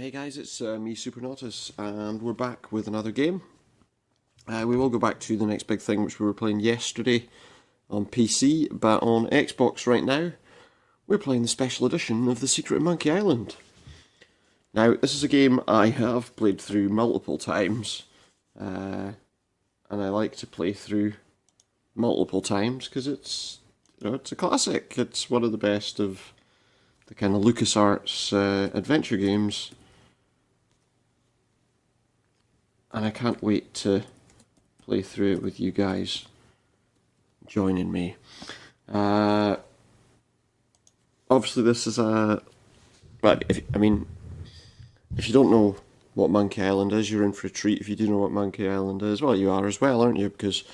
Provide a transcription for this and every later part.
Hey guys, it's me, Supernautus, and we're back with another game. We will go back to the next big thing, which we were playing yesterday on PC, but on Xbox right now, we're playing the special edition of The Secret of Monkey Island. Now, this is a game I have played through multiple times, and I like to play through multiple times because it's a classic. It's one of the best of the kind of LucasArts adventure games. And I can't wait to play through it with you guys joining me. Obviously this is a... But, if you don't know what Monkey Island is, you're in for a treat. If you do know what Monkey Island is, well, you are as well, aren't you? Because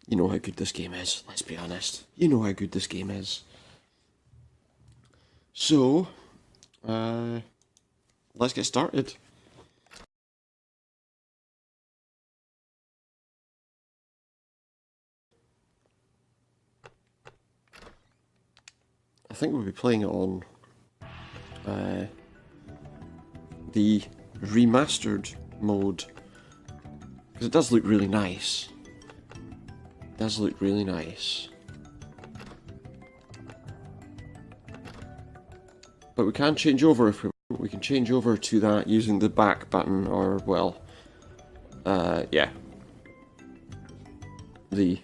you know how good this game is, let's be honest. You know how good this game is. So, let's get started. I think we'll be playing it on the remastered mode, because it does look really nice. It does look really nice. But we can change over if we can change over to that using the back button, or well, yeah, the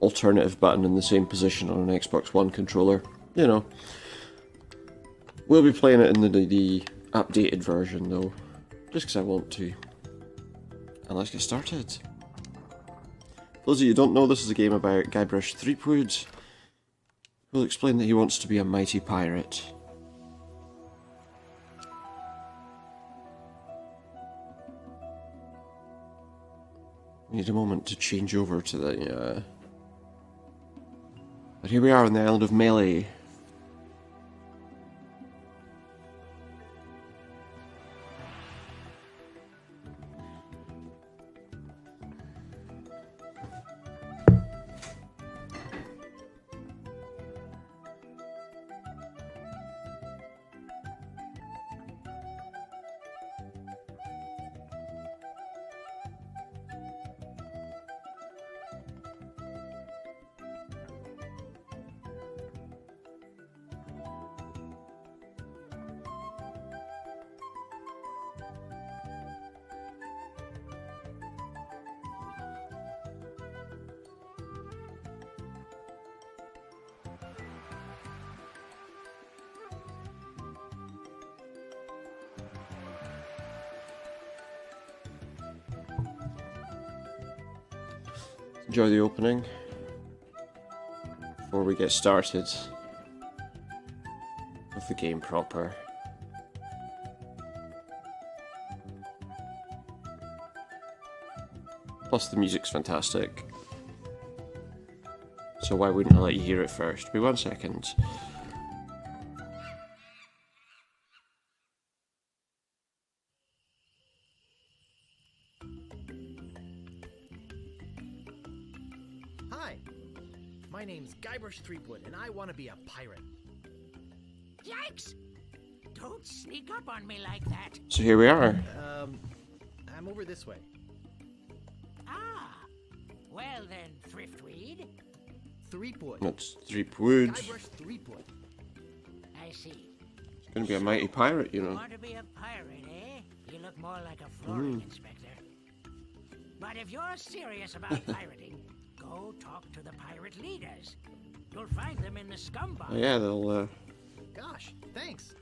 alternative button in the same position on an Xbox One controller. You know, we'll be playing it in the updated version though, just because I want to. And let's get started. For those of you who don't know, this is a game about Guybrush Threepwood, who will explain that he wants to be a mighty pirate. We need a moment to change over to the, But here we are on the island of Melee. Enjoy the opening before we get started with the game proper. Plus the music's fantastic, so why wouldn't I let you hear it first? Be 1 second. Hi, my name's Guybrush Threepwood, and I want to be a pirate. Yikes! Don't sneak up on me like that. So here we are. I'm over this way. Ah, well then, Thriftweed. Threepwood. That's Threepwood. Guybrush Threepwood. I see. It's gonna be a mighty pirate, you You know. want to be a pirate, eh? You look more like a flooring inspector. But if you're serious about pirating, go talk to the pirate leaders. You'll find them in the scum bar. Oh yeah, they'll Gosh, thanks.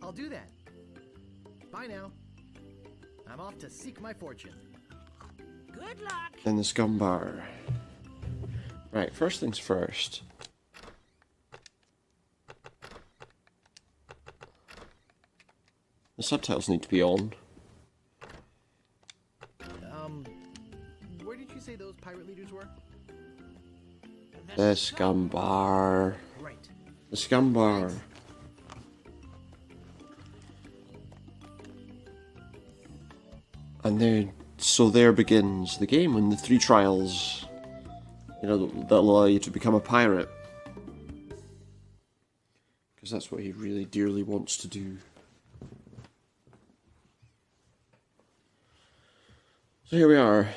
I'll do that. Bye now. I'm off to seek my fortune. Good luck. in the scum bar. Right, first things first. The subtitles need to be on. Where did you say those pirate leaders were? The scum bar. Right. The scum bar. And then, so there begins the game, and the 3 trials, you know, that'll allow you to become a pirate. Because that's what he really dearly wants to do. So here we are.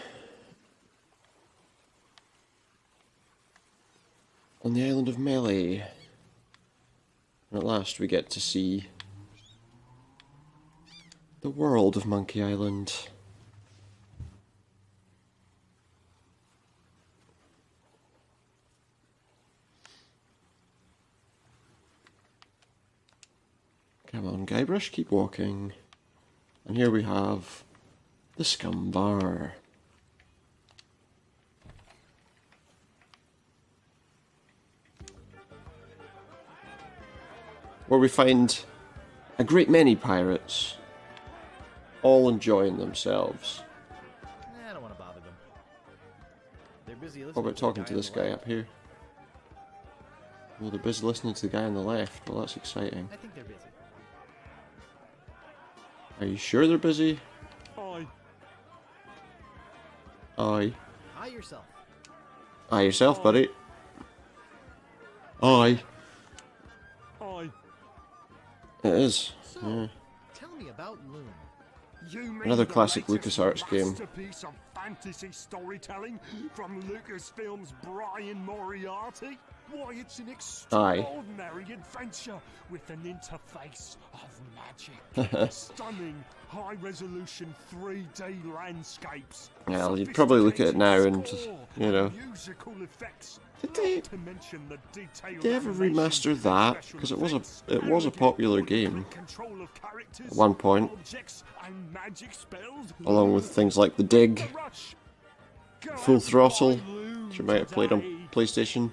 On the island of Melee. And at last we get to see the world of Monkey Island. Come on, Guybrush, keep walking. And here we have the Scum Bar. Where we find a great many pirates, all enjoying themselves. Nah, I don't want to bother them. They're busy listening. What about to the talking to on this the guy left. up here? Well, they're busy listening to the guy on the left. Well, that's exciting. I think they're busy. Are you sure they're busy? Aye. Aye. Hi yourself. Aye yourself, buddy. Aye. Aye. It is. So, Yeah. tell me about Loon. You mean Another the classic latest LucasArts game. masterpiece of fantasy storytelling from Lucasfilm's Brian Moriarty? Why, it's an extraordinary adventure with an interface of magic. Stunning, high-resolution 3D landscapes. Well, you'd probably look at it now and, score, you know. musical effects. Did they- Not to mention the detailed Did they ever animation, remaster that? special 'Cause it was a- effects, it was a and popular the game control of characters, at one point, objects, and magic spells. along with things like The Dig, The Rush. Go Full out Throttle, by Loon which you might have played on today. PlayStation.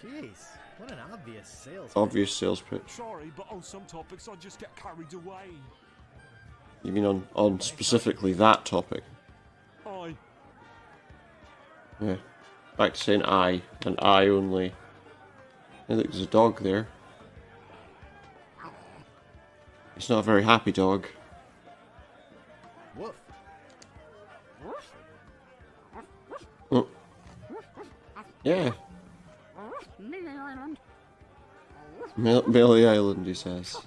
Jeez, what an obvious sales. pitch. Obvious sales pitch. Sorry, but on some topics I just get carried away. You mean on specifically that topic? Aye. Yeah. Back to saying I, and I only. Hey, look, there's a dog there. It's not a very happy dog. Woof. Oh. Yeah. Melee Island, he says.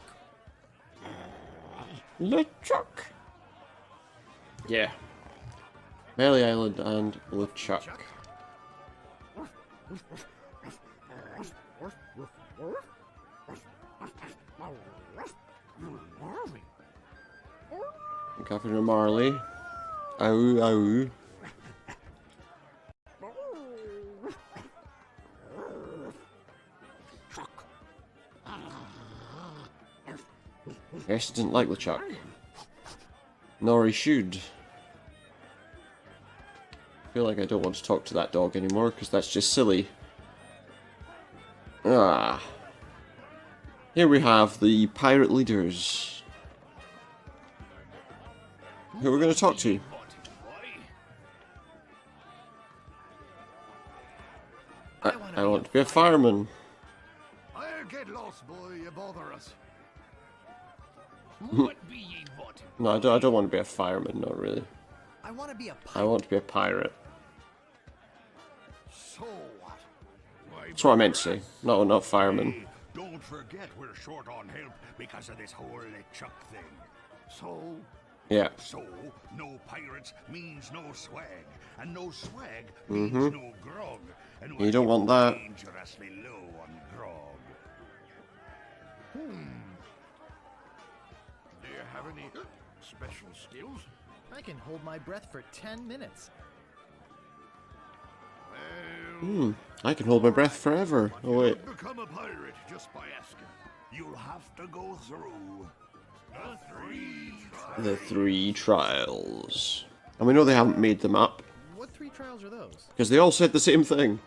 LeChuck. Yeah. Melee Island and LeChuck. Catherine and Marley. Ow, ow. Yes, he didn't like LeChuck. Nor he should. I feel like I don't want to talk to that dog anymore, because that's just silly. Ah. Here we have the pirate leaders. Who we're going to talk to. I want to be a fireman. I'll get lost, boy, you bother us. What be ye what? No, I don't want to be a fireman, not really. I want to be a I pirate. want to be a pirate. So what? Why, That's what I meant to say. Not fireman. Hey, don't forget we're short on help because of this whole LeChuck thing. Yeah. So, no pirates means no swag, and no swag means no grog. And You don't want that. Dangerously low on grog. do you have any special skills? I can hold my breath for 10 minutes. Well, I can hold my breath forever. Oh wait. You'll become a pirate just by asking. You'll have to go through The 3 trials. And we know they haven't made them up, What 3 trials are those? because they all said the same thing.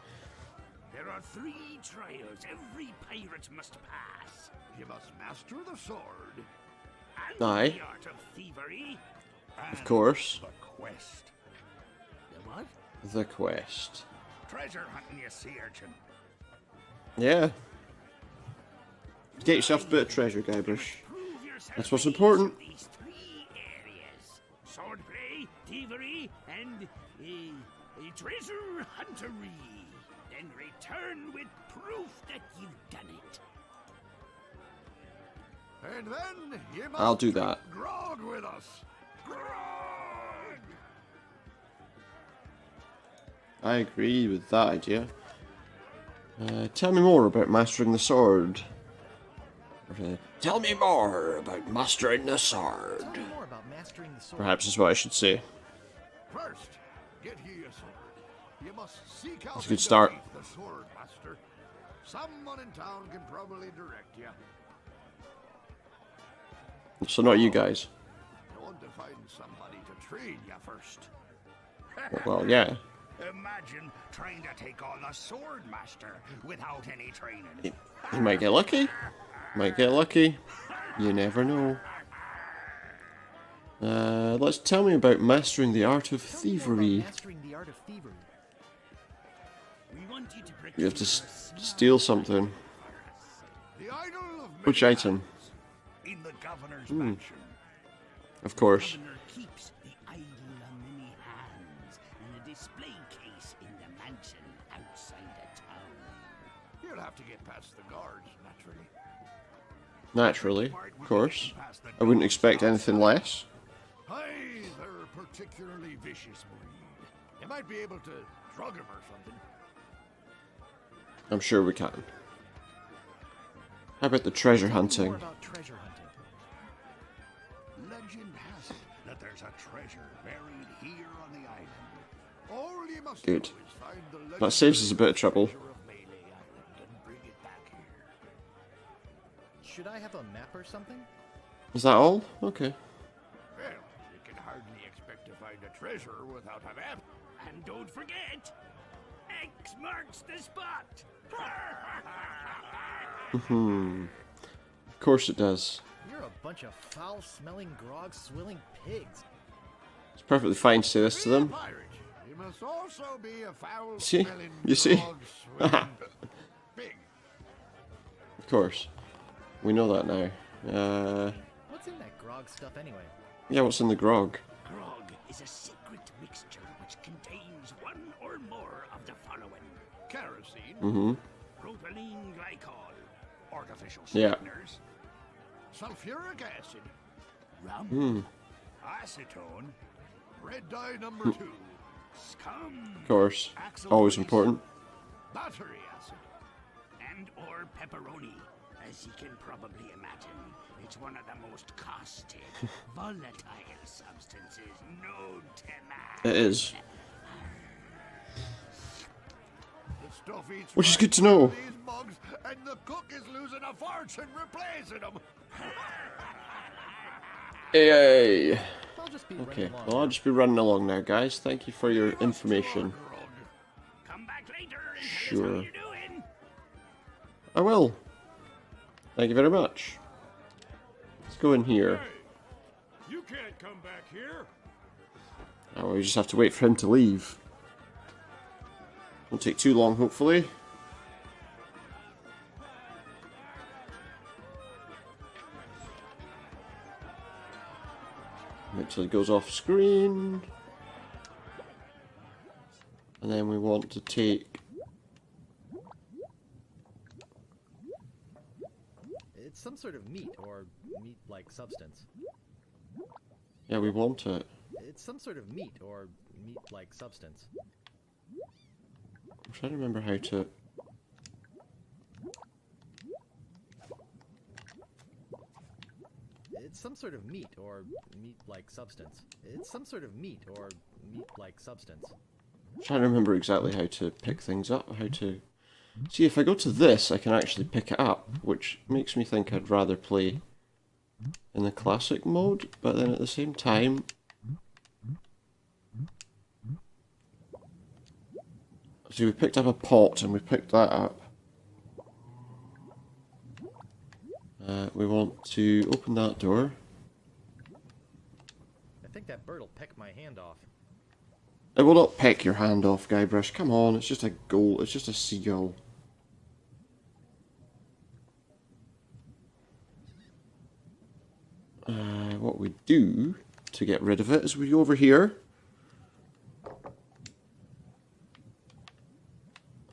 there are 3 trials every pirate must pass. You must master the sword, And Aye. the art of thievery. Of course. the quest. The what? The quest. Treasure hunting, you sea urchin. Yeah. Get yourself a bit of treasure, Guybrush. Prove yourself That's what's in each important. of these 3 areas. Swordplay, thievery, and treasure huntery. Then return with proof that you've done it. And then you must I'll do drink that. grog with us. Grog! I agree with that idea. Tell me more about mastering the sword. Tell me more about mastering the sword. Tell me more about mastering the sword. Perhaps is what I should say. First, get ye a sword. You must seek out That's a good and start. defeat the sword master. Someone in town can probably direct you. So not you guys. You want to find somebody to train you first. Well, yeah. Imagine trying to take on the sword master without any training. You might get lucky. Might get lucky. You never know. Let's tell me about mastering the art of Tell me more about thievery. mastering the art of thievery. We want you to You have to procure steal something. The idol of Which many item? hands in the governor's mansion. Of course. governor keeps the idol of many hands in a display case in the mansion outside the town. You'll have to get past the guards, naturally. Naturally, of course. I wouldn't expect anything less. Hey, they're a particularly vicious breed. You might be able to drug him or something. I'm sure we can. How about the treasure Tell me hunting? more about treasure hunting. Legend has it that there's a treasure buried here on the island. All you must Good. do is find the That saves us a bit of trouble. treasure of Melee Island and bring it back here. Should I have a map or something? Is that all? Okay. Well, you can hardly expect to find a treasure without a map. And don't forget, X marks the spot. Of course it does. You're a bunch of foul-smelling, grog-swilling pigs. It's perfectly fine to say this to Be a them. pirate. You must also be a foul See? smelling, You see? dog-swilling pig. Of course. We know that now. What's in that grog stuff anyway? Yeah, what's in the grog? Grog is a secret mixture which contains one or more of the following: Kerosene, propylene glycol, artificial Yeah. sweeteners, sulfuric acid, rum, acetone, red dye number 2, scum, Of course. Always important. battery acid. and or pepperoni. As you can probably imagine, it's one of the most caustic, volatile substances known to man. It is. The stuff eats Which is right good to know. through these mugs, and the cook is losing a fortune replacing them. Hey. I'll just be Okay, running along. well I'll just be running along now, guys. Thank you for your information. Come back later and tell us Sure. how you're doing. I will. Thank you very much. Let's go in here. You can't come back here. Oh, we just have to wait for him to leave. Won't take too long, hopefully. Wait till he goes off screen. And then we want to take... It's some sort of meat or meat-like substance. Yeah, we want it. It's some sort of meat or meat-like substance. I'm trying to remember how to... It's some sort of meat or meat-like substance. It's some sort of meat or meat-like substance. I'm trying to remember exactly how to pick things up, how to... See, if I go to this, I can actually pick it up, which makes me think I'd rather play in the classic mode, but then at the same time... See, we picked up a pot, and we picked that up. We want to open that door. I think that bird will peck my hand off. It will not peck your hand off, Guybrush. Come on, it's just a gull. It's just a seagull. What we do to get rid of it is we go over here.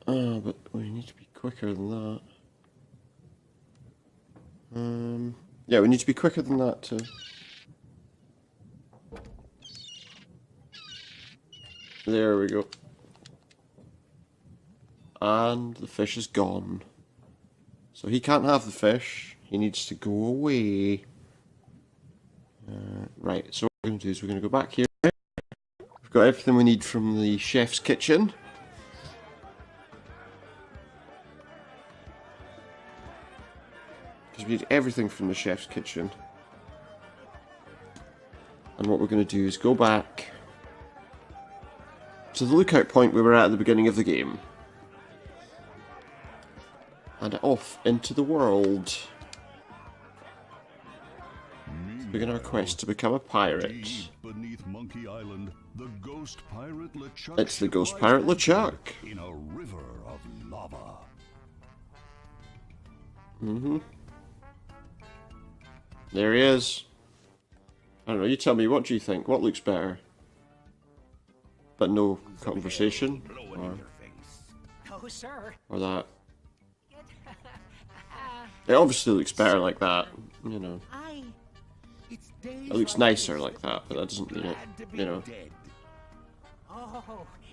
But we need to be quicker than that. Yeah, we need to be quicker than that too. There we go. and the fish is gone. So he can't have the fish. He needs to go away. Right, so what we're going to do is we're going to go back here. We've got everything we need from the chef's kitchen. Because we need everything from the chef's kitchen. And what we're going to do is go back to the lookout point we were at the beginning of the game. And off into the world. Begin our quest to become a pirate. Deep beneath Monkey Island, the ghost pirate LeChuck. It's the ghost pirate LeChuck. In a river of lava. There he is. I don't know, you tell me, what do you think? What looks better? But no conversation? Oh, sir. Or that? It obviously looks better like that, you know. It looks nicer like that, but that doesn't mean it, you know,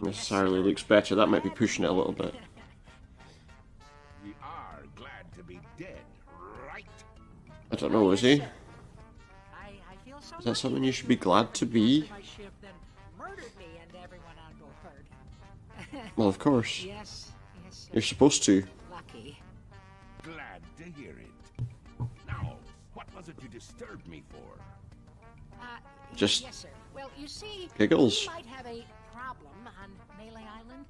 necessarily looks better. That might be pushing it a little bit. We are glad to be dead, right? I don't know, is he? I feel so Is that something you should be glad to be? my ship then murdered me and everyone on board. Well, of course. Yes, sir. You're supposed to. Lucky. Glad to hear it. Now, what was it you disturbed me for? Just Yes, sir. Well, you see, giggles. we might have a problem on Melee Island.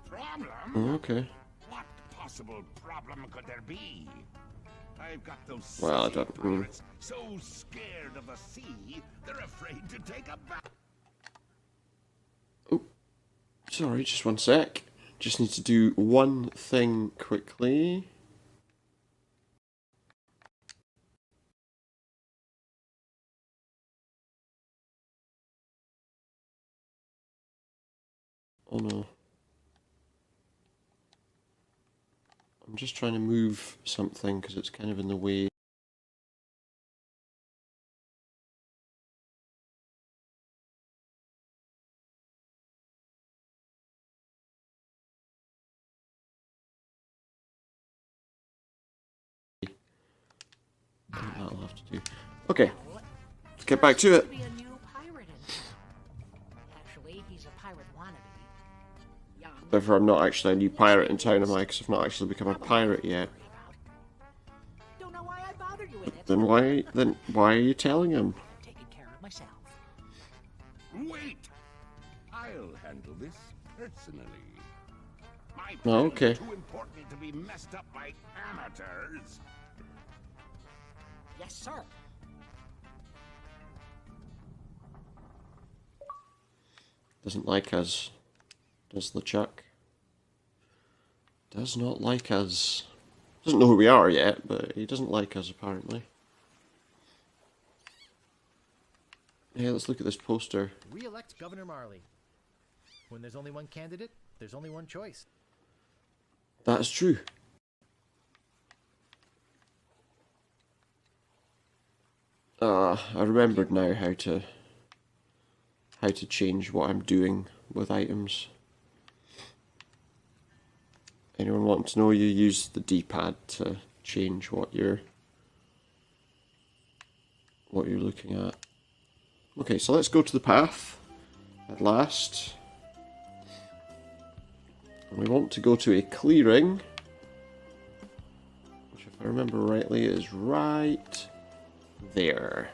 Problem? Oh, okay. What possible problem could there be? I've got those Well, I sissy don't- pirates so scared of the sea, they're afraid to take a bath. Oh, sorry, just one sec. Just need to do one thing quickly. Oh no. I'm just trying to move something because it's kind of in the way. That'll have to do. Okay, let's get back to it. Be a new pirate in town. Actually, he's a pirate wannabe. Young. Therefore, I'm not actually a new pirate in town, am I? Because I've not actually become a pirate yet. Don't know why I bothered you with it. Then why are you telling him? Taking care of myself. Wait! I'll handle this personally. My Oh, plans okay. are too important to be messed up by amateurs. Yes, sir. Doesn't like us. Does LeChuck? Does not like us. Doesn't know who we are yet, but he doesn't like us apparently. Hey, let's look at this poster. Re-elect Governor Marley. When there's only one candidate, there's only one choice. That's true. I remembered now how to change what I'm doing with items. Anyone want to know? You use the D-pad to change what you're looking at. Okay, so let's go to the path at last. And we want to go to a clearing, which, if I remember rightly, is right there.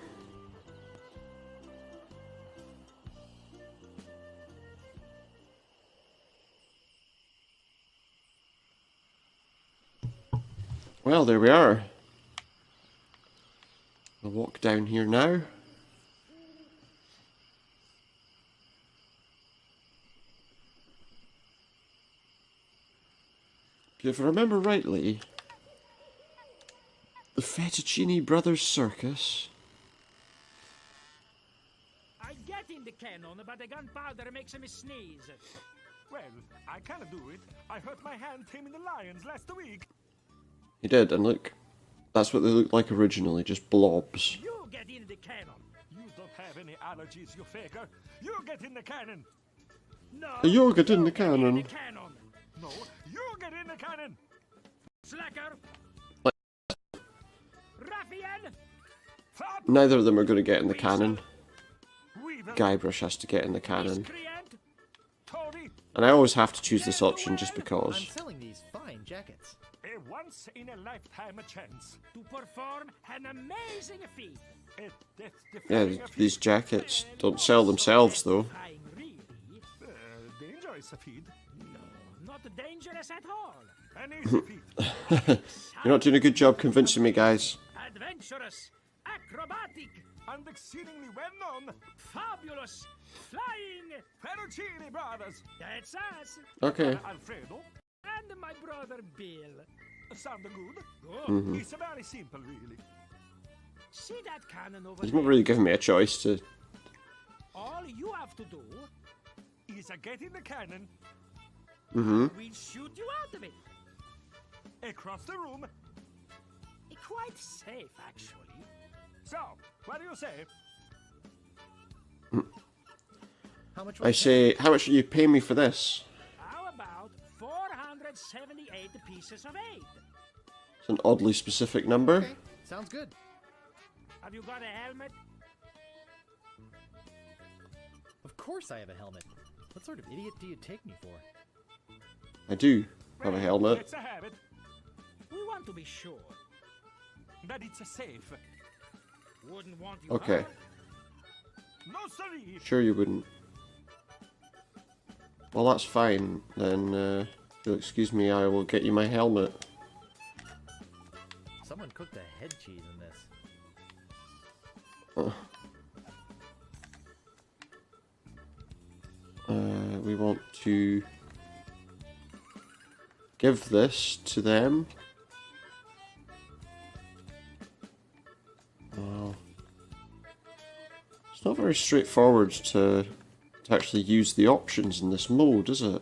Well, there we are. I'll walk down here now. If I remember rightly, the Fettuccine Brothers Circus. I get in the cannon, but the gunpowder makes me sneeze. Well, I cannot do it. I hurt my hand taming the lions last week. He did, and look, that's what they looked like originally, just blobs. You get in the cannon. You don't have any allergies, you faker. You get in the cannon. No. You get in the get in cannon. the cannon. No, you get in the cannon. Slacker! Ruffian! Fop, Neither of them are going to get in the cannon. Weevil, Guybrush has to get in the cannon. Miscreant! Toady, And I always have to choose this option just I'm because. selling these fine jackets. a once-in-a-lifetime chance. To perform an amazing feat. A Yeah, death-defying feat. these jackets don't sell themselves though. Fine, really? Dangerous feat. No, not dangerous at all. An easy feat. You're not doing a good job convincing me, guys. Adventurous, acrobatic, And exceedingly well-known fabulous, flying. Ferrucini brothers. That's us. Okay. Alfredo. And my brother Bill. Sound good? Good. It's very simple, really. See that cannon over He's there? not really giving me a choice to. All you have to do, Is get in the cannon, we'll shoot you out of it. across the room. Quite safe, actually. So, what do you say? How much? I say, how much are you paying me for this? How about 478 pieces of 8? It's an oddly specific number. Okay, sounds good. Have you got a helmet? Of course I have a helmet. What sort of idiot do you take me for? I do have a helmet. It's a habit. We want to be sure. That it's safe. Wouldn't want you Okay. hurt. No, sorry. Sure you wouldn't. Well, that's fine. Then, if you'll excuse me, I will get you my helmet. Someone cooked a head cheese in this. We want to give this to them. Wow. It's not very straightforward to actually use the options in this mode, is it? Tell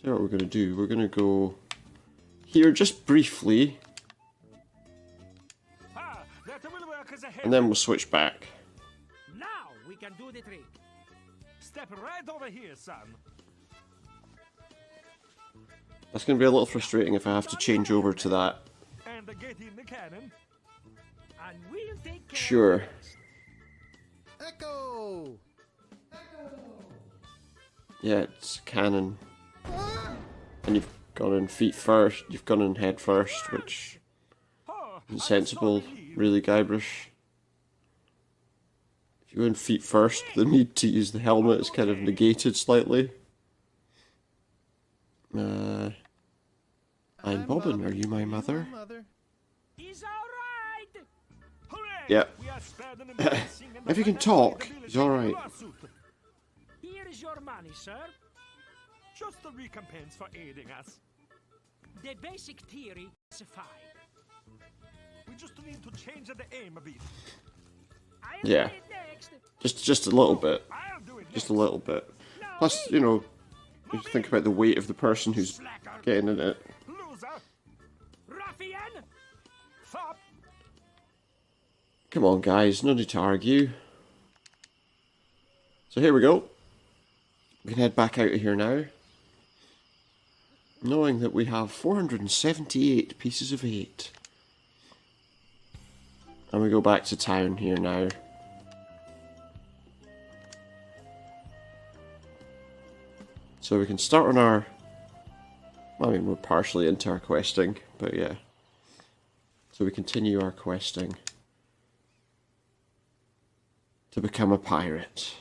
you what we're going to do. We're going to go here just briefly, Ah, that will work as a habit. and then we'll switch back. Now we can do the trick. Step right over here, son. That's going to be a little frustrating if I have to change over to that. And get in the cannon. And we'll take care Sure. of the rest. Echo! Yeah, it's cannon. And you've gone in feet first, you've gone in head first, which Oh, is sensible, really, Guybrush. If you go in feet first, the need to use the helmet is kind of negated slightly. I'm Bobbin, are you my mother? He's alright. Hooray! Yeah. We are spared an embarrassing and If you can financially talk, he's debilitating alright. lawsuit. Here is your money, sir. Just a recompense for aiding us. The basic theory is fine. We just need to change the aim a bit. I'll Yeah. do it next. Just a little bit. I'll do it Just next. a little bit. Plus, you know, you think about the weight of the person who's getting in it. Loser. Ruffian! Fop. Come on, guys, no need to argue. So here we go. We can head back out of here now. Knowing that we have 478 pieces of 8. And we go back to town here now. So we can start on our... I mean, we're partially into our questing, but yeah. So we continue our questing to become a pirate.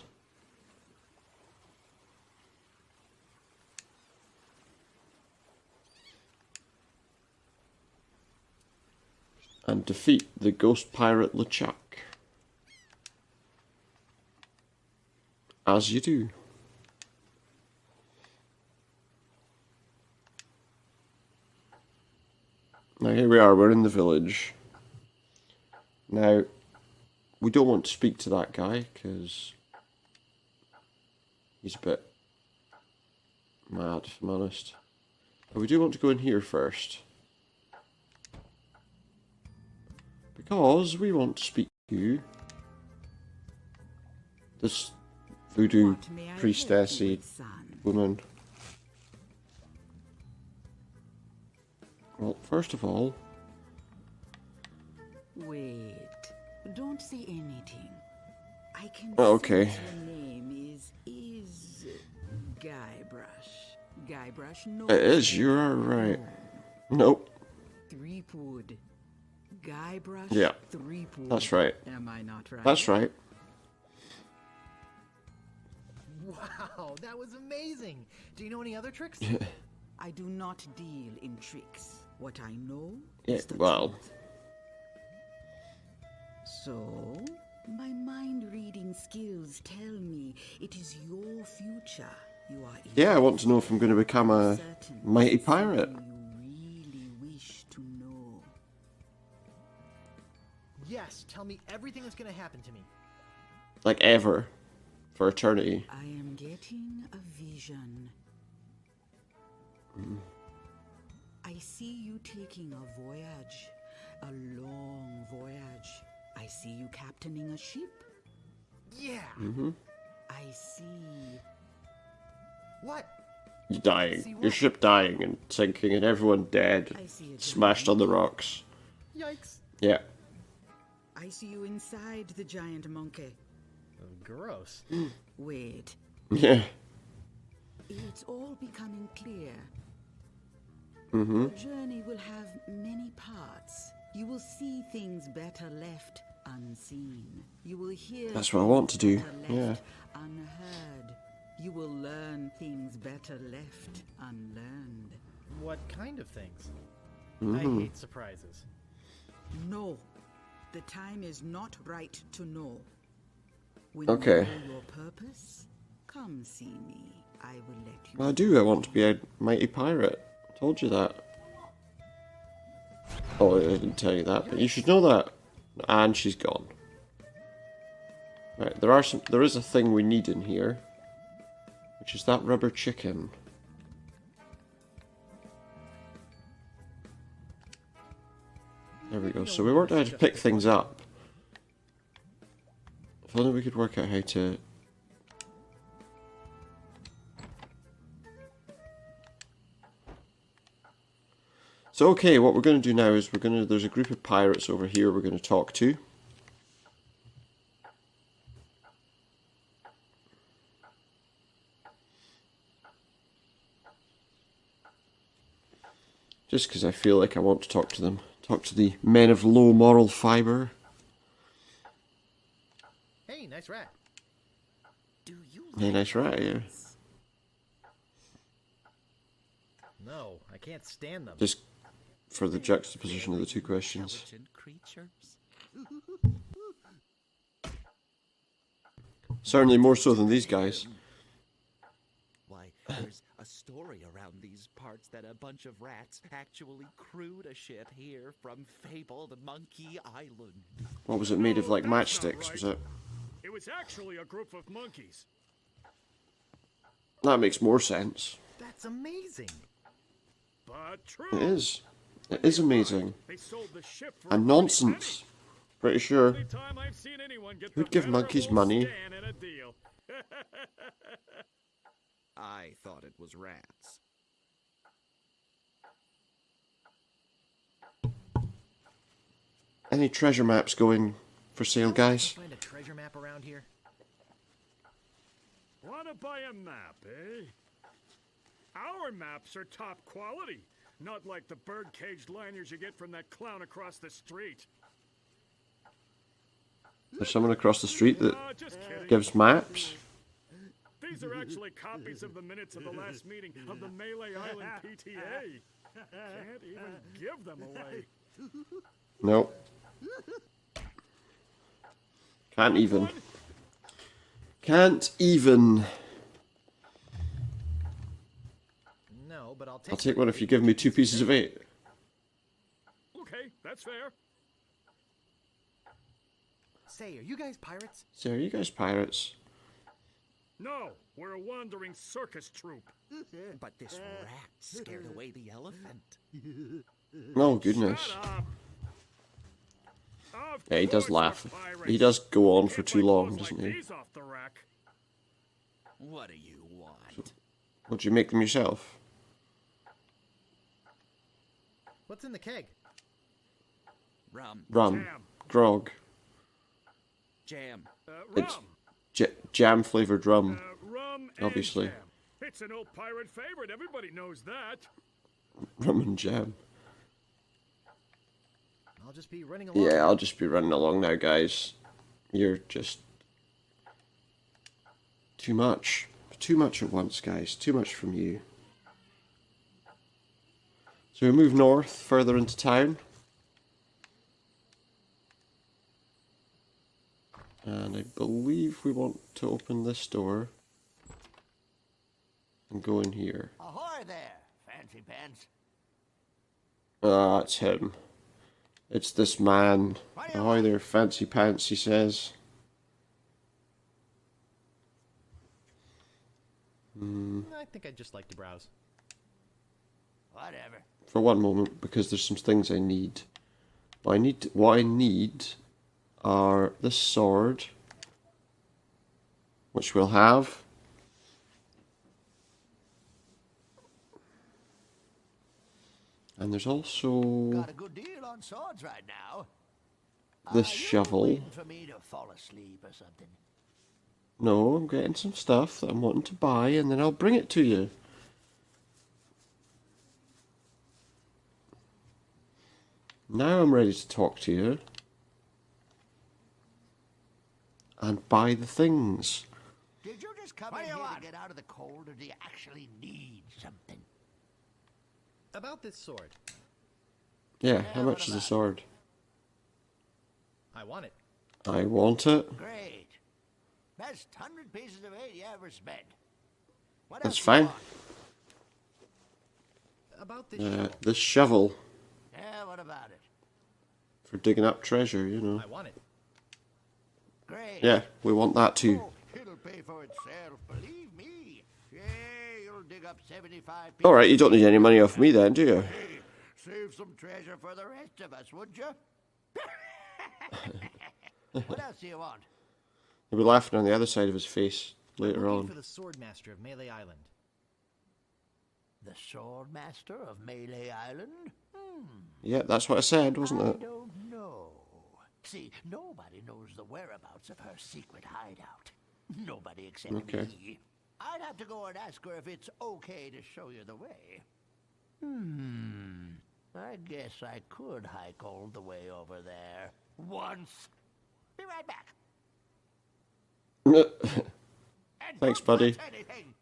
And defeat the ghost pirate LeChuck. As you do. Now here we are, we're in the village. Now, we don't want to speak to that guy, because he's a bit mad, if I'm honest. But we do want to go in here first. Because we want to speak to this voodoo What may I help you priestessy with, son? woman. Well, first of all... Wait. Don't say anything. I can Oh, okay. sense your name is Guybrush. Guybrush, no. It is, you are right. Nope. Threepwood. Guybrush. Yeah. Threepwood. That's right. Am I not right? That's right. Wow, that was amazing. Do you know any other tricks? I do not deal in tricks. What I know Yeah, is the well... truth. So, my mind-reading skills tell me it is your future you are in. Yeah, I want to know if I'm going to become a Certain mighty it's pirate. something you really wish to know. Yes, tell me everything that's gonna happen to me. Like, ever. For eternity. I am getting a vision. I see you taking a voyage, a long voyage. I see you captaining a ship. Yeah. I see. What? You're dying. See Your what? ship dying and sinking and everyone dead. I see a Smashed on the rocks. Yikes. Yeah. I see you inside the giant monkey. Gross. Wait, Yeah. it's all becoming clear. Mm-hmm. Your journey will have many parts. You will see things better left unseen. You will hear That's what I want to do, things better yeah. left unheard. You will learn things better left unlearned. What kind of things? Mm-hmm. I hate surprises. No, the time is not right to know. When Okay. you know your purpose, come see me. I will let you. Well, I do. I want to be a mighty pirate. I told you that. Oh, I didn't tell you that, but you should know that. And she's gone. Right, there is a thing we need in here, which is that rubber chicken. There we go. So we worked out how to pick things up. If only we could work out how to... So okay, what we're going to do now is there's a group of pirates over here we're going to talk to. Just because I feel like I want to talk to them. Talk to the men of low moral fibre. Hey, nice rat. Do you? Yeah, nice rat, yeah. No, I can't stand them. Just for the juxtaposition of the two questions. Intelligent creatures. Certainly more so than these guys. Why, there's a story around these parts that a bunch of rats actually crewed a ship here from fabled Monkey Island. What was it made of, like No, that's not matchsticks, was right. it? It was actually a group of monkeys. That makes more sense. That's amazing. But true. It is. It is amazing. They sold the ship for And a nonsense. Pretty sure. Only time I've seen anyone get Who'd the give monkeys venerable money? Stan in a deal. I thought it was rats. Any treasure maps going for sale, guys? Find a treasure map around here. Wanna buy a map, eh? Our maps are top quality, not like the bird-caged liners you get from that clown across the street. There's someone across the street that Just kidding. gives maps. These are actually copies of the minutes of the last meeting of the Melee Island PTA. Can't even give them away. Nope. Can't even. Can't even. No, but I'll I'll take one if you give me 2 pieces of 8. Okay, that's fair. Say, are you guys pirates? So are you guys pirates? No, we're a wandering circus troupe. But this rat scared away the elephant. Oh, goodness. Shut up. Of Yeah, he does course we're laugh. pirates. He does go on for Can't too buy long, clothes doesn't like he? these off the rack. What do you want? Would you make them yourself? What's in the keg? Rum. Rum. Jam. Grog. Jam. It's Rum. jam flavored rum. Rum and Obviously. jam. It's an old pirate favorite. Everybody knows that. Rum and jam. I'll just be running along. Yeah, I'll just be running along now, guys. You're just too much. Too much at once, guys. Too much from you. So we move north, further into town. And I believe we want to open this door and go in here. Ahoy there, fancy pants. Ah, it's him. It's this man. Ahoy there, fancy pants, he says. I think I'd just like to browse. Whatever. For one moment, because there's some things I need. What I need are this sword, which we'll have. And there's also Got a good deal on swords right now. this You shovel. waiting for me to fall asleep or something? No, I'm getting some stuff that I'm wanting to buy, and then I'll bring it to you. Now I'm ready to talk to you. And buy the things. Did you just come in here to get out of the cold, or do you actually need something? About this sword. Yeah, how much is the sword? I want it. I want it. Great. Best 100 pieces of eight you ever spent. What That's else you fine. want? About this shovel. This shovel Yeah, what about it? for digging up treasure, you know. I want it. Great. Yeah, we want that too. Oh, it'll pay for itself, believe me. Yeah, you'll dig up 75 pieces. Alright, you don't need any money off me then, do you? Hey, save some treasure for the rest of us, would you? What else do you want? He'll be laughing on the other side of his face later Looking for on. the sword master of Melee Island. The sword master of Melee Island? Yeah, that's what I said, wasn't I it? don't know. See, nobody knows the whereabouts of her secret hideout. Nobody except Okay. me. I'd have to go and ask her if it's okay to show you the way. I guess I could hike all the way over there. Once. Be right back. And Thanks, don't buddy. touch anything.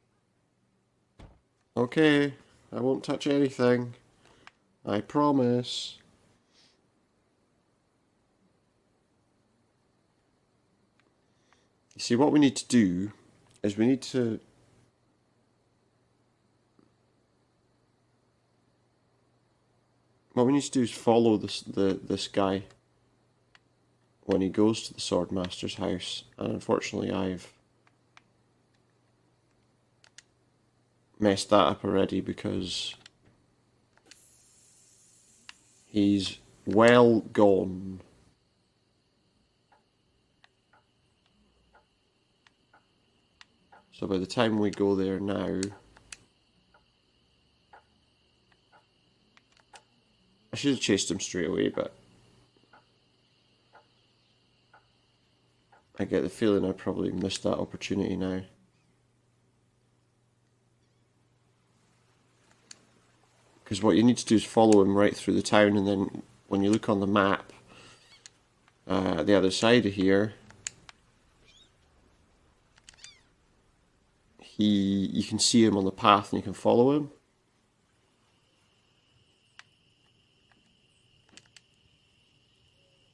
Okay, I won't touch anything. I promise. You see, what we need to do is we need to... What we need to do is follow this guy when he goes to the Swordmaster's house. And unfortunately I've messed that up already because he's well gone. So by the time we go there now, I should have chased him straight away, but I get the feeling I probably missed that opportunity now. Because what you need to do is follow him right through the town, and then when you look on the map, the other side of here, you can see him on the path and you can follow him.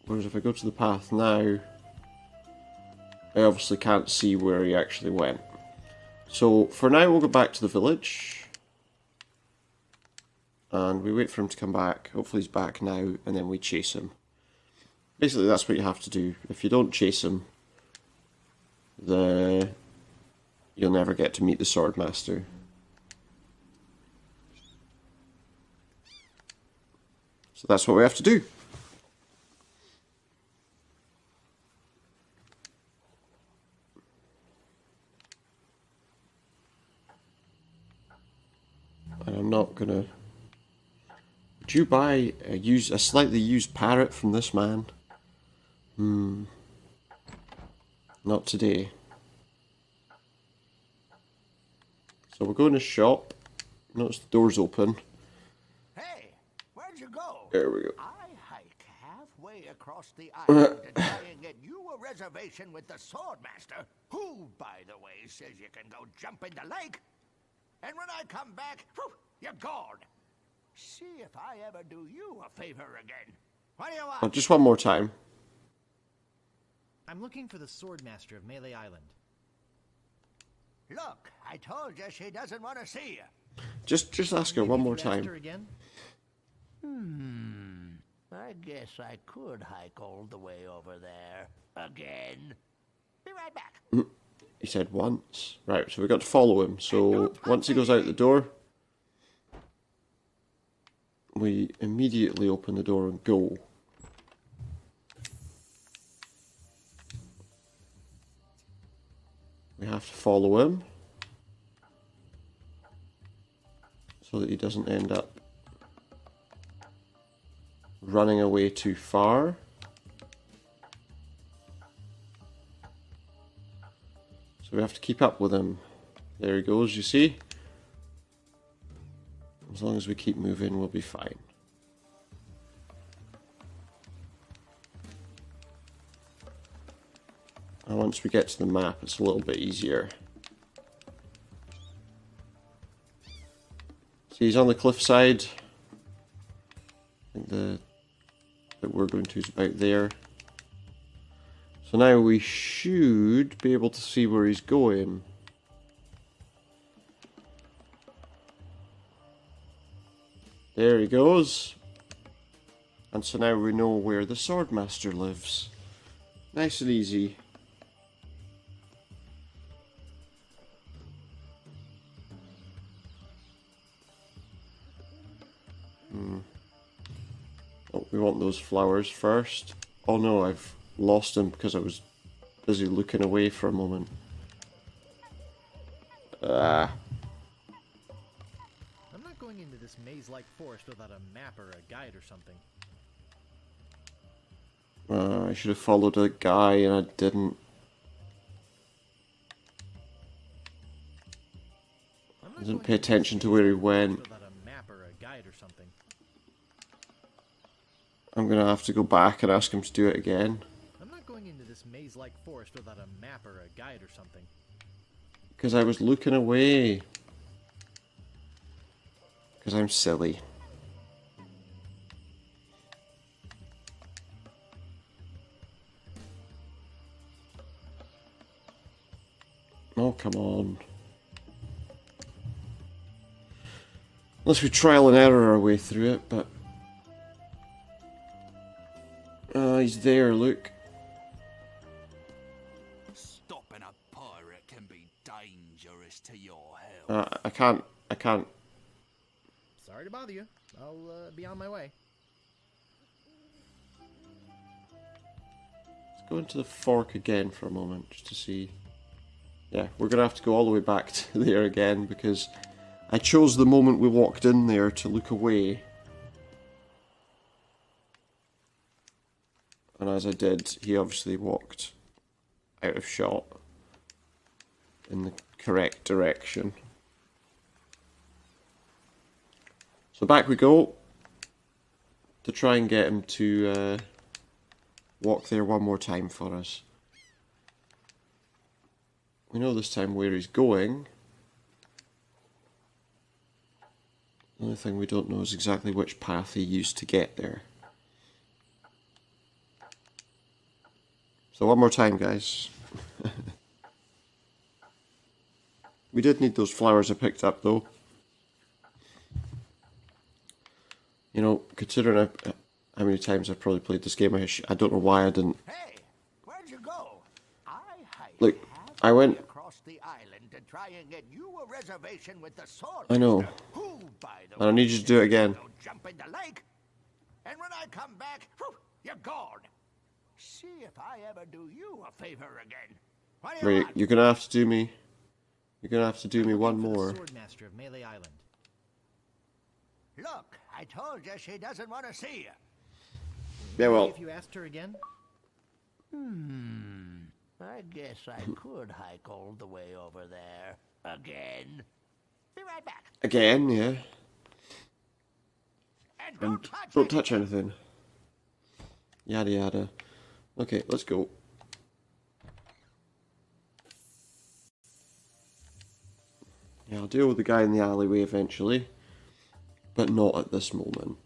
Whereas if I go to the path now, I obviously can't see where he actually went. So for now we'll go back to the village. And we wait for him to come back. Hopefully he's back now, and then we chase him. Basically that's what you have to do. If you don't chase him, you'll never get to meet the Swordmaster. So that's what we have to do. And I'm not gonna Do you buy a slightly used parrot from this man? Not today. So we'll go in the shop. Notice the door's open. Hey, where'd you go? There we go. I hike halfway across the island to try and get you a reservation with the Swordmaster, who, by the way, says you can go jump in the lake. And when I come back, whew, you're gone. See if I ever do you a favor again. What do you want? Oh, just one more time. I'm looking for the Swordmaster of Melee Island. Look, I told you she doesn't want to see you. Just ask her one more Maybe you could ask time. her again? I guess I could hike all the way over there again. Be right back. He said once. Right, so we got to follow him. So once he goes out the door, we immediately open the door and go. We have to follow him so that he doesn't end up running away too far. So we have to keep up with him. There he goes, you see? As long as we keep moving, we'll be fine. And once we get to the map, it's a little bit easier. See, he's on the cliffside. I think the that we're going to is about there. So now we should be able to see where he's going. There he goes. And so now we know where the Swordmaster lives. Nice and easy. Oh, we want those flowers first. Oh no, I've lost him because I was busy looking away for a moment. I'm not going into this maze-like forest without a map or a guide or something. I should have followed a guy and I didn't. I didn't pay attention to where he went. Without a map or a guide or something. I'm gonna have to go back and ask him to do it again. I'm not going into this maze-like forest without a map or a guide or something. Because I was looking away. Because I'm silly. Oh, come on. Unless we trial and error our way through it, but... he's there, look. Stopping a pirate can be dangerous to your health. I can't. Sorry to bother you. I'll be on my way. Let's go into the fork again for a moment, just to see. Yeah, we're going to have to go all the way back to there again, because I chose the moment we walked in there to look away. And as I did, he obviously walked out of shot in the correct direction. So back we go to try and get him to walk there one more time for us. We know this time where he's going. The only thing we don't know is exactly which path he used to get there. So one more time, guys. We did need those flowers I picked up, though. You know, considering how many times I've probably played this game, I don't know why I didn't. Hey, where'd you go? I hiked Look, I went across the island to try and get you a reservation with the Swordmaster. I know. Who, by the And I way, need you to do it again. go jump in the lake. And when I come back, whew, you're gone. See if I ever do you a favor again. What do you Right, want? you're gonna have to do me. You're gonna have to do me I'm one looking for more. the Swordmaster of Melee Island. Look, I told you she doesn't want to see you. Yeah, well, If you asked her again? I guess I could hike all the way over there. Again. Be right back. again, yeah. And And don't don't touch touch anything. Yada yada. Okay, let's go. Yeah, I'll deal with the guy in the alleyway eventually, but not at this moment.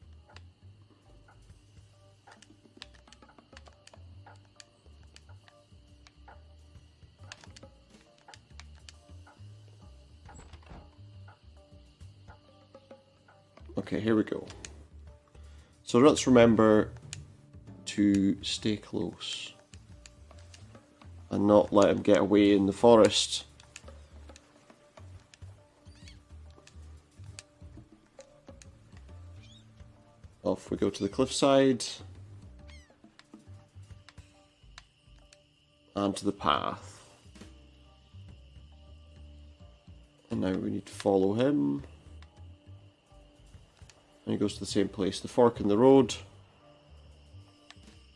Okay, here we go. So let's remember to stay close and not let him get away in the forest. Off we go to the cliffside and to the path. And now we need to follow him. And he goes to the same place, the fork in the road.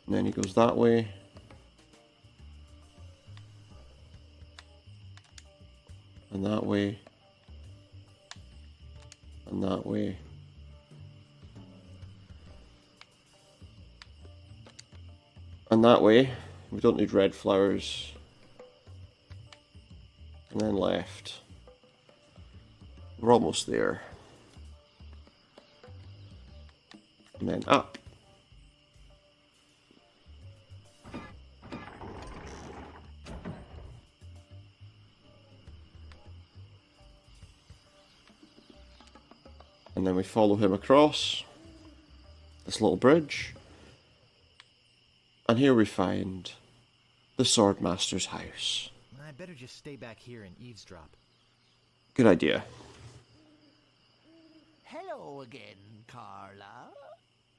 And then he goes that way. And that way. And that way. And that way. We don't need red flowers. And then left. We're almost there. And then up. And then we follow him across this little bridge. And here we find the Swordmaster's house. I better just stay back here and eavesdrop. Good idea. Hello again, Carla.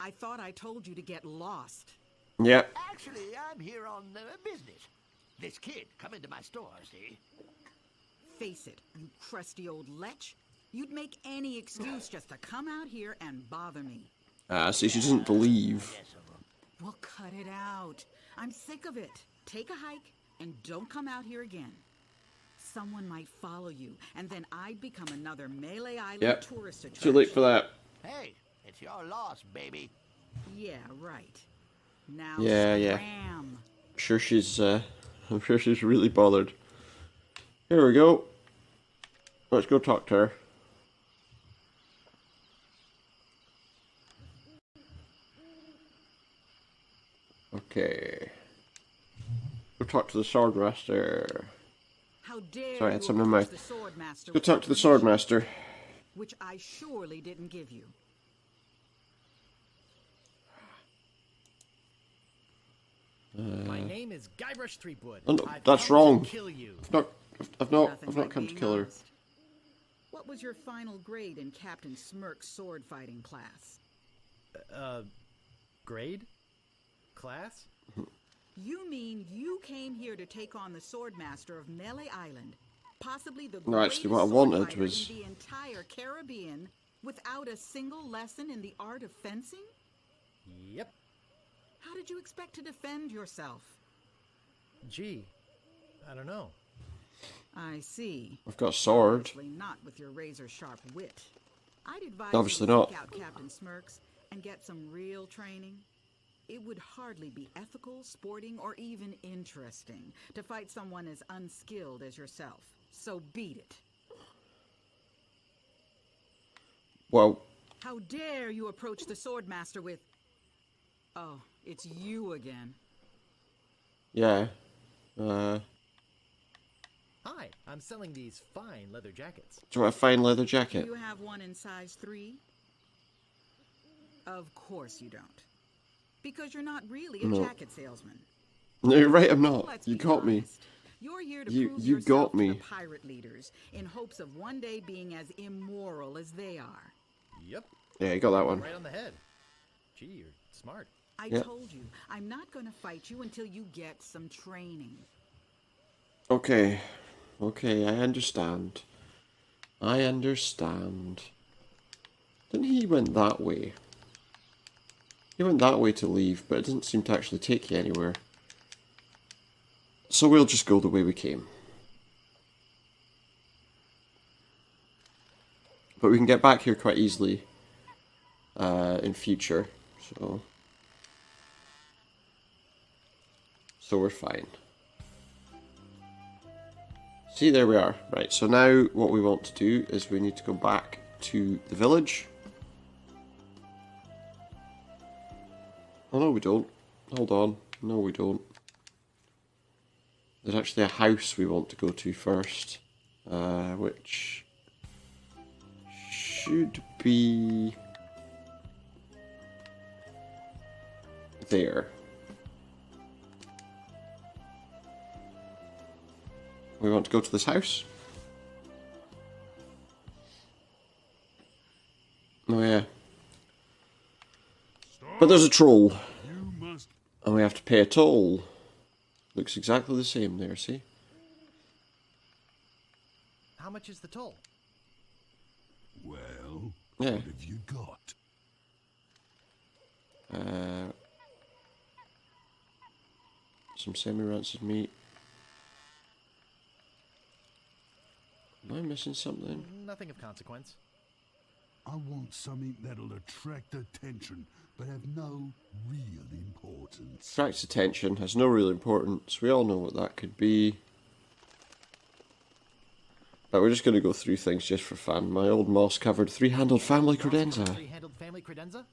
I thought I told you to get lost. Yep. Actually, I'm here on business. This kid come into my store, see? Face it, you crusty old lech. You'd make any excuse just to come out here and bother me. See, she doesn't believe. Well, cut it out. I'm sick of it. Take a hike and don't come out here again. Someone might follow you, and then I'd become another Melee Island Yep. tourist attraction. Too late for that. Hey, it's your loss, baby. Yeah, right. Now Yeah. scram. I'm sure she's really bothered. Here we go. Let's go talk to her. Okay. Go talk to the Swordmaster. How dare Sorry, I you had something in my approach the Swordmaster Go with talk to the permission, Swordmaster. which I surely didn't give you. My name is Guybrush Threepwood. Oh, no, I've that's come wrong. to kill you. I've Nothing not like come to being kill her. honest. What was your final grade in Captain Smirk's sword fighting class? Grade? Class? You mean you came here to take on the Swordmaster of Melee Island, possibly the No, actually, what I greatest wanted sword fighter was- in the entire Caribbean, without a single lesson in the art of fencing? Yep. How did you expect to defend yourself? Gee, I don't know. I see. I've got a sword. Obviously not with your razor-sharp wit. I'd advise Obviously you to not. seek out Captain Smirks and get some real training. It would hardly be ethical, sporting, or even interesting to fight someone as unskilled as yourself. So beat it. Well, How dare you approach the Swordmaster with... Oh, it's you again. yeah. Hi, I'm selling these fine leather jackets. Do you want a fine leather Do jacket? you have one in size 3? Of course you don't. Because you're not really a No. jacket salesman. No, you're right, I'm not. Let's You be got me. honest. You're here to You- prove you yourself got me. to the pirate leaders in hopes of one day being as immoral as they are. Yep. Yeah, you got that one. Right on the head. Gee, you're smart. I Yep. told you, I'm not going to fight you until you get some training. Okay. Okay, I understand. I understand. Didn't he went that way? He went that way to leave, but it didn't seem to actually take you anywhere. So we'll just go the way we came. But we can get back here quite easily in future, so we're fine. See, there we are. Right, so now what we want to do is we need to go back to the village. Oh no, we don't. Hold on. No, we don't. There's actually a house we want to go to first, which should be there. We want to go to this house. Oh yeah. But there's a troll. And we have to pay a toll. Looks exactly the same there, see? How much is the toll? Well, yeah. What have you got? Some semi-rancid meat. Am I missing something? Nothing of consequence. I want something that'll attract attention, but have no real importance. Attracts attention, has no real importance. We all know what that could be. But we're just going to go through things just for fun. My old moss-covered three-handled family credenza. Three-handled family credenza?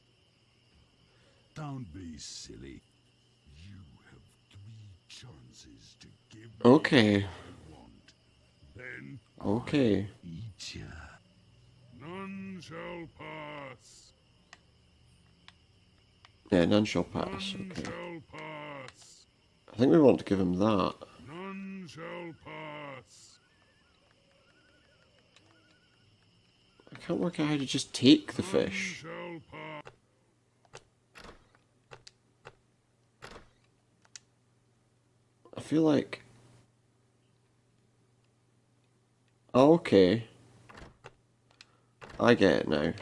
Don't be silly. You have 3 chances to give me Okay. what I want. Then Okay. eat ya. None shall pass. Yeah, none shall pass. None Okay. shall pass. I think we want to give him that. None shall pass. I can't work out how to just take the fish. Shall pass. I feel like... Oh, okay. I get it now.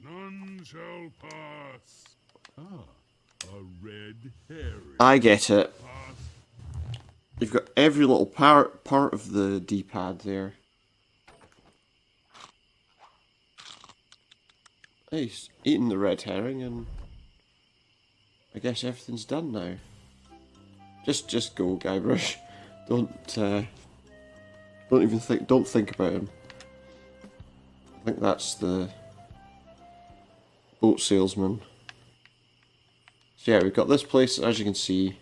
None shall pass. Ah, a red herring. I get it. You've got every little part of the D-pad there. Hey, he's eating the red herring, and I guess everything's done now. Just go, Guybrush. Don't even think. Don't think about him. I think that's the boat salesman. So yeah, we've got this place, as you can see.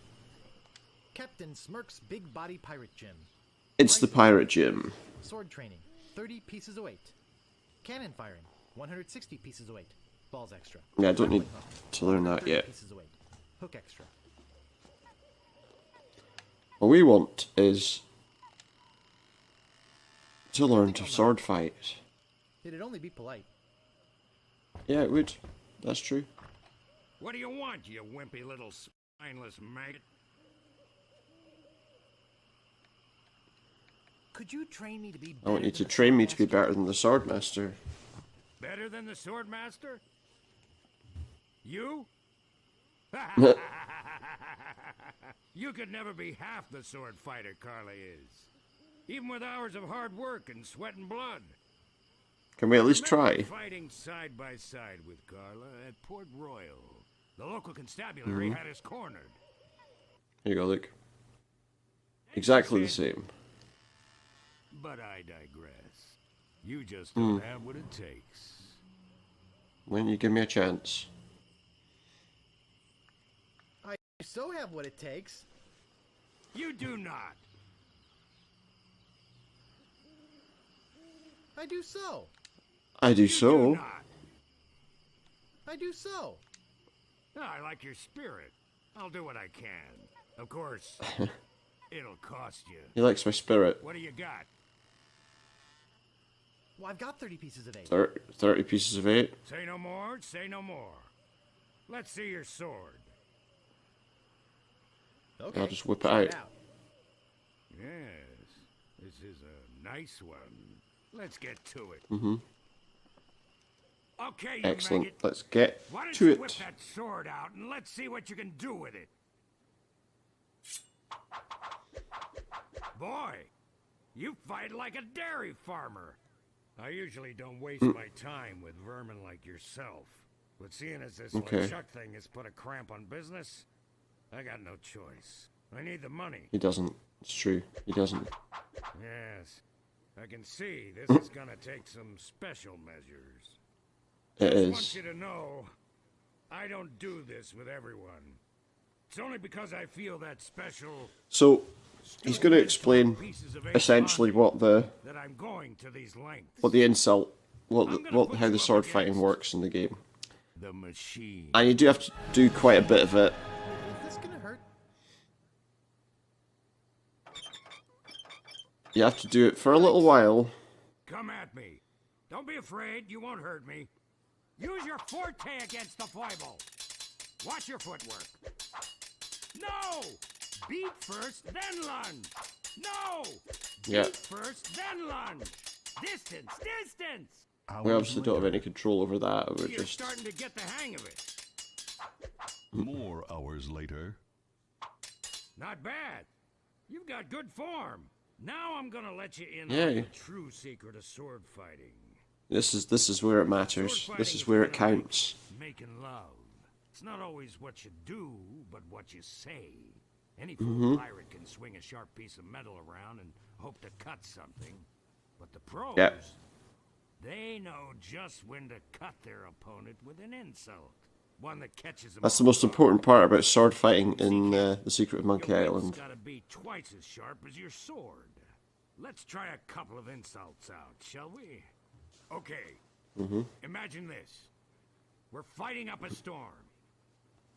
Captain Smirk's Big Body Pirate Gym. It's the pirate gym. Sword training, 30 pieces of weight. Cannon firing, 160 pieces of weight. Balls extra. Yeah, I don't need Grappling hook, to learn that 130 yet. Pieces of weight. Hook extra. What we want is to learn to sword fight. It'd only be polite. Yeah, it would. That's true. What do you want, you wimpy little spineless maggot? Could you train me to be I want you better to than the train me to be Swordmaster? better than the Swordmaster. Better than the Swordmaster? You? You could never be half the sword fighter Carla is. Even with hours of hard work and sweat and blood. Can we at least Remember try? fighting side by side with Carla at Port Royal. The local constabulary had us cornered. Here you go, look. Exactly the same. But I digress. You just don't have what it takes. When you give me a chance. I so have what it takes. You do not. I do so. I do You so. do not. I do so. I like your spirit. I'll do what I can. Of course, it'll cost you. He likes my spirit. What do you got? Well, I've got 30 pieces of 8. 30 pieces of 8. Say no more, say no more. Let's see your sword. Okay. I'll just whip it try out. Yes, this is a nice one. Let's get to it. Mm-hmm. Okay, you Excellent. maggot. Let's get Why don't to you it. whip that sword out and let's see what you can do with it. Boy, you fight like a dairy farmer. I usually don't waste my time with vermin like yourself. But seeing as this Okay. LeChuck thing has put a cramp on business, I got no choice. I need the money. He doesn't. It's true. He doesn't. Yes, I can see this is gonna take some special measures. It I want is. you to know, I don't do this with everyone. It's only because I feel that special So he's going to explain pieces of essentially what the that I'm going to these lengths. insult, I'm gonna what put how you the up sword fighting against works in the game, the machine. and you do have to do quite a bit of it. Is this gonna hurt? You have to do it for a little while. Come at me. Don't be afraid. You won't hurt me. Use your forte against the foible. Watch your footwork. No! Beat first, then lunge. No! Yeah. Beat first, then lunge. Distance, distance. We obviously don't have any control over that. We're You're just starting to get the hang of it. More hours later. Not bad. You've got good form. Now I'm gonna let you in Yeah. on the true secret of sword fighting. this is where it matters. This is where it counts. Making love. It's not always what you do, but what you say. Any fool pirate can swing a sharp piece of metal around and hope to cut something. But the pros, Yeah. they know just when to cut their opponent with an insult. One that catches them. That's the most important part about sword fighting in The Secret of Monkey Your Island. wit's gotta be twice as sharp as your sword. Let's try a couple of insults out, shall we? Okay. Imagine this. We're fighting up a storm.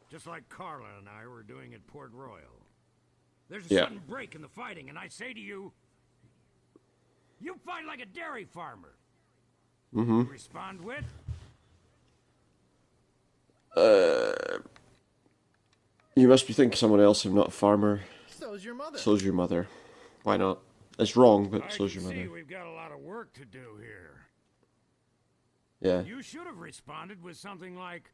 Just like Carla and I were doing at Port Royal. There's a Yeah. sudden break in the fighting, and I say to you, you fight like a dairy farmer. You respond with, You must be thinking someone else. I'm not a farmer. So's your mother. So's your mother. Why not? It's wrong, but I so's can your see mother. we've got a lot of work to do here. Yeah. You should have responded with something like,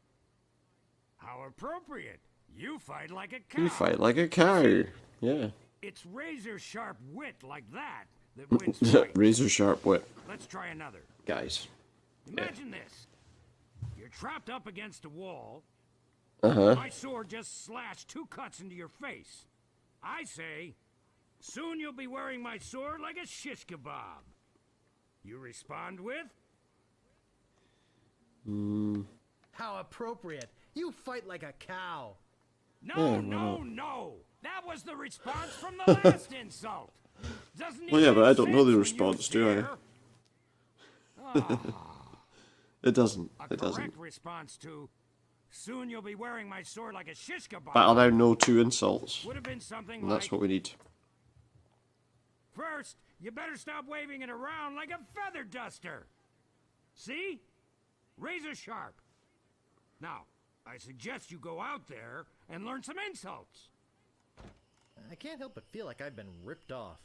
how appropriate. You fight like a cow. You fight like a cow. Yeah. It's razor sharp wit like that that wins fights. Razor sharp wit, Let's try another. guys. Imagine this. You're trapped up against a wall. Uh-huh. My sword just slashed 2 cuts into your face. I say, soon you'll be wearing my sword like a shish kebab. You respond with, How appropriate. You fight like a cow. no, no. That was the response from the last insult. Doesn't it Well, yeah, but make I don't know the sense when you response, do I? stare? It doesn't. A It doesn't. correct response to, soon you'll be wearing my sword like a shish kebab. But I'll now know 2 insults. Would have been something And like, that's what we need. first, you better stop waving it around like a feather duster. See? Razor sharp. Now, I suggest you go out there and learn some insults. I can't help but feel like I've been ripped off.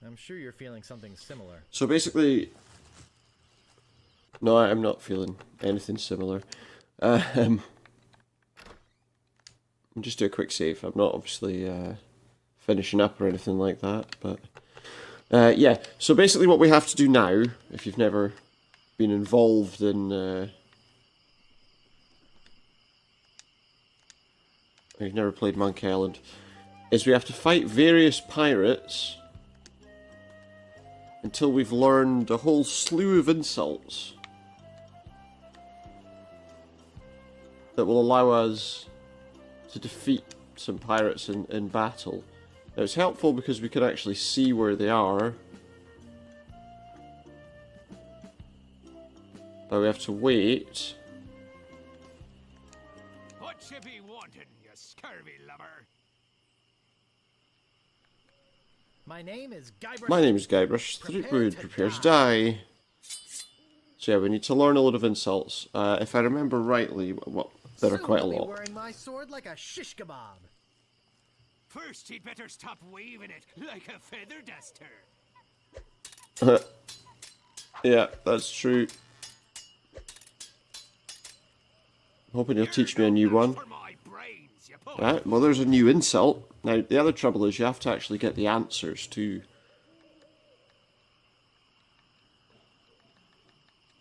I'm sure you're feeling something similar. So basically... No, I'm not feeling anything similar. I'll just do a quick save. I'm not obviously finishing up or anything like that, but... yeah, so basically what we have to do now, if you've never been involved in... or you've never played Monkey Island, is we have to fight various pirates until we've learned a whole slew of insults that will allow us to defeat some pirates in battle. Now it's helpful because we can actually see where they are, but we have to wait. What you be wanting, you scurvy lover? My name is Guybrush. My name is Guybrush Threepwood, prepare to die. So yeah, we need to learn a lot of insults. If I remember rightly, well, there are quite a Soon you'll lot. be wearing my sword like a shish kebab. First, he'd better stop waving it like a feather duster. Yeah, that's true. Hoping he'll teach me a new one. Right, well there's a new insult. Now, the other trouble is you have to actually get the answers too.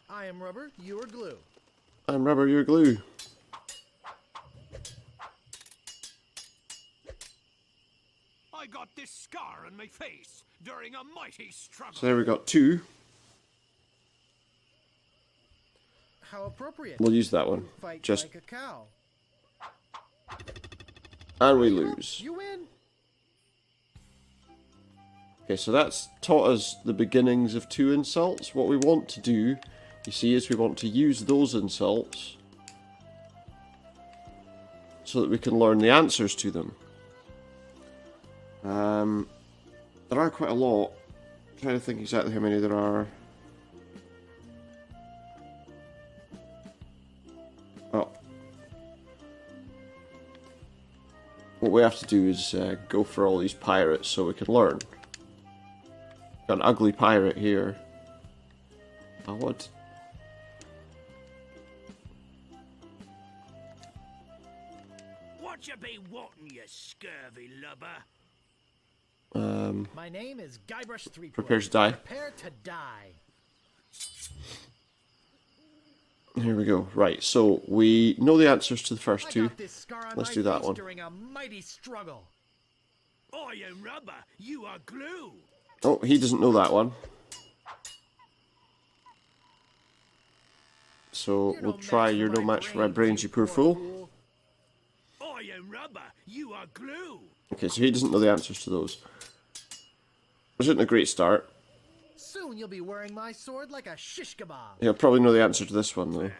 I am rubber, you are glue. I'm rubber, you're glue. I got this scar on my face during a mighty struggle. So there we got 2. How appropriate. We'll use that one. Fight Just like a cow. and we lose. You win. Okay, so that's taught us the beginnings of 2 insults. What we want to do, you see, is we want to use those insults so that we can learn the answers to them. There are quite a lot. I'm trying to think exactly how many there are. Oh. What we have to do is go for all these pirates so we can learn. Got an ugly pirate here. I want. What you be wanting, you scurvy lubber? My name is Guybrush Threepwood. Prepare to die. Prepare to die. Here we go. Right, so we know the answers to the first I 2. got this scar on Let's my do that face one. during a mighty struggle. I am rubber, you are glue. Oh, he doesn't know that one. So You're we'll no try match for You're no my match for my brains, brains, you poor fool. I am rubber, you are glue. Okay, so he doesn't know the answers to those. Which isn't a great start. Soon you'll be wearing my sword like a shish kebab. He'll probably know the answer to this one, though.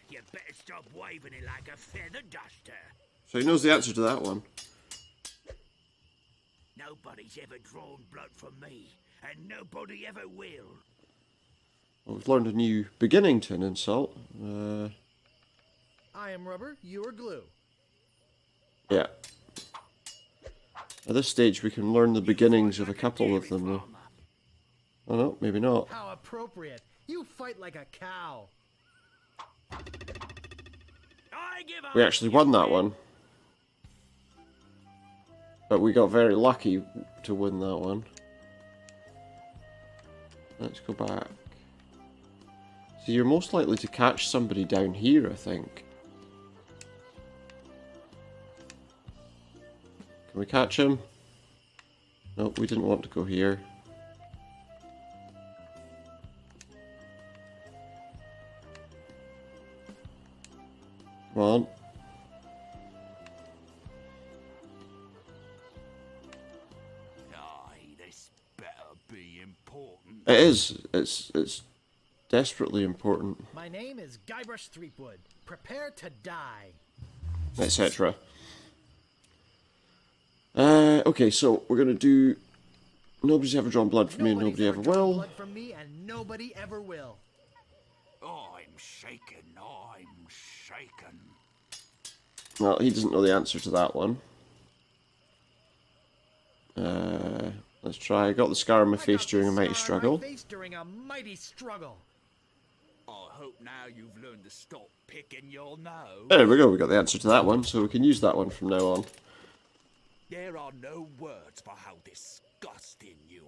You better stop waving it like a feather duster. So he knows the answer to that one. Nobody's ever drawn blood from me, and nobody ever will. Well, we've learned a new beginning to an insult. I am rubber, you are glue. Yeah. At this stage, we can learn the beginnings of a couple of them, though. Oh no, maybe not. How appropriate. You fight like a cow. I give up. We actually won that one. But we got very lucky to win that one. Let's go back. So you're most likely to catch somebody down here, I think. Can we catch him? Nope, we didn't want to go here. Come on. Aye, this better be important. It is. It's desperately important, My name is Guybrush Threepwood. Prepare to die. etc. Okay, so we're gonna do. Nobody's ever drawn blood from me, and nobody ever drawn will. blood from me, and nobody ever will. I'm shaken, I'm shaken. Well, he doesn't know the answer to that one. Let's try. I got the scar on my face during a mighty struggle. Face during a mighty struggle. I hope now you've learned to stop picking your nose. There we go. We got the answer to that one, so we can use that one from now on. There are no words for how disgusting you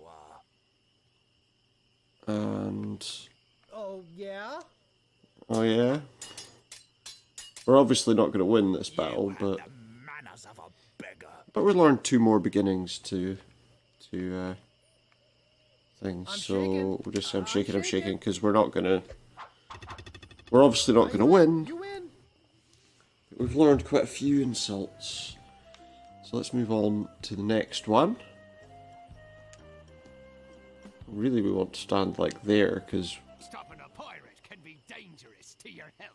are. And Oh, yeah? oh yeah, we're obviously not going to win this battle, You but have the manners of a beggar. we learned 2 more beginnings to things. I'm So shaking. we'll just say I'm I'm shaking, shaking. because we're not gonna. We're obviously not gonna win. You win. We've learned quite a few insults. So let's move on to the next one. Really, we want to stand like there, because Stopping a pirate can be dangerous to your health.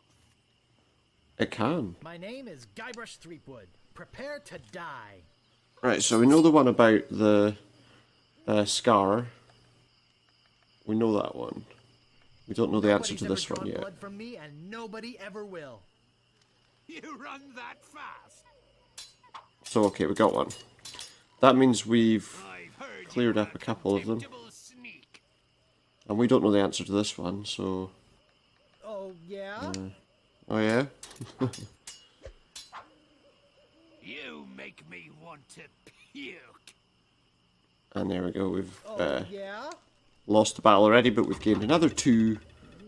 it can. My name is Guybrush Threepwood. Prepare to die. Right, so we know the one about the scar. We know that one. We don't know the answer Nobody's to ever this one drawn yet. blood from me, and nobody ever will. You run that fast. So, okay, we got one. That means we've I've heard cleared you up are a couple of them. contemptible sneak. And we don't know the answer to this one, so... Oh, yeah? Oh yeah? You make me want to puke. And there we go, we've Yeah? lost the battle already, but we've gained another 2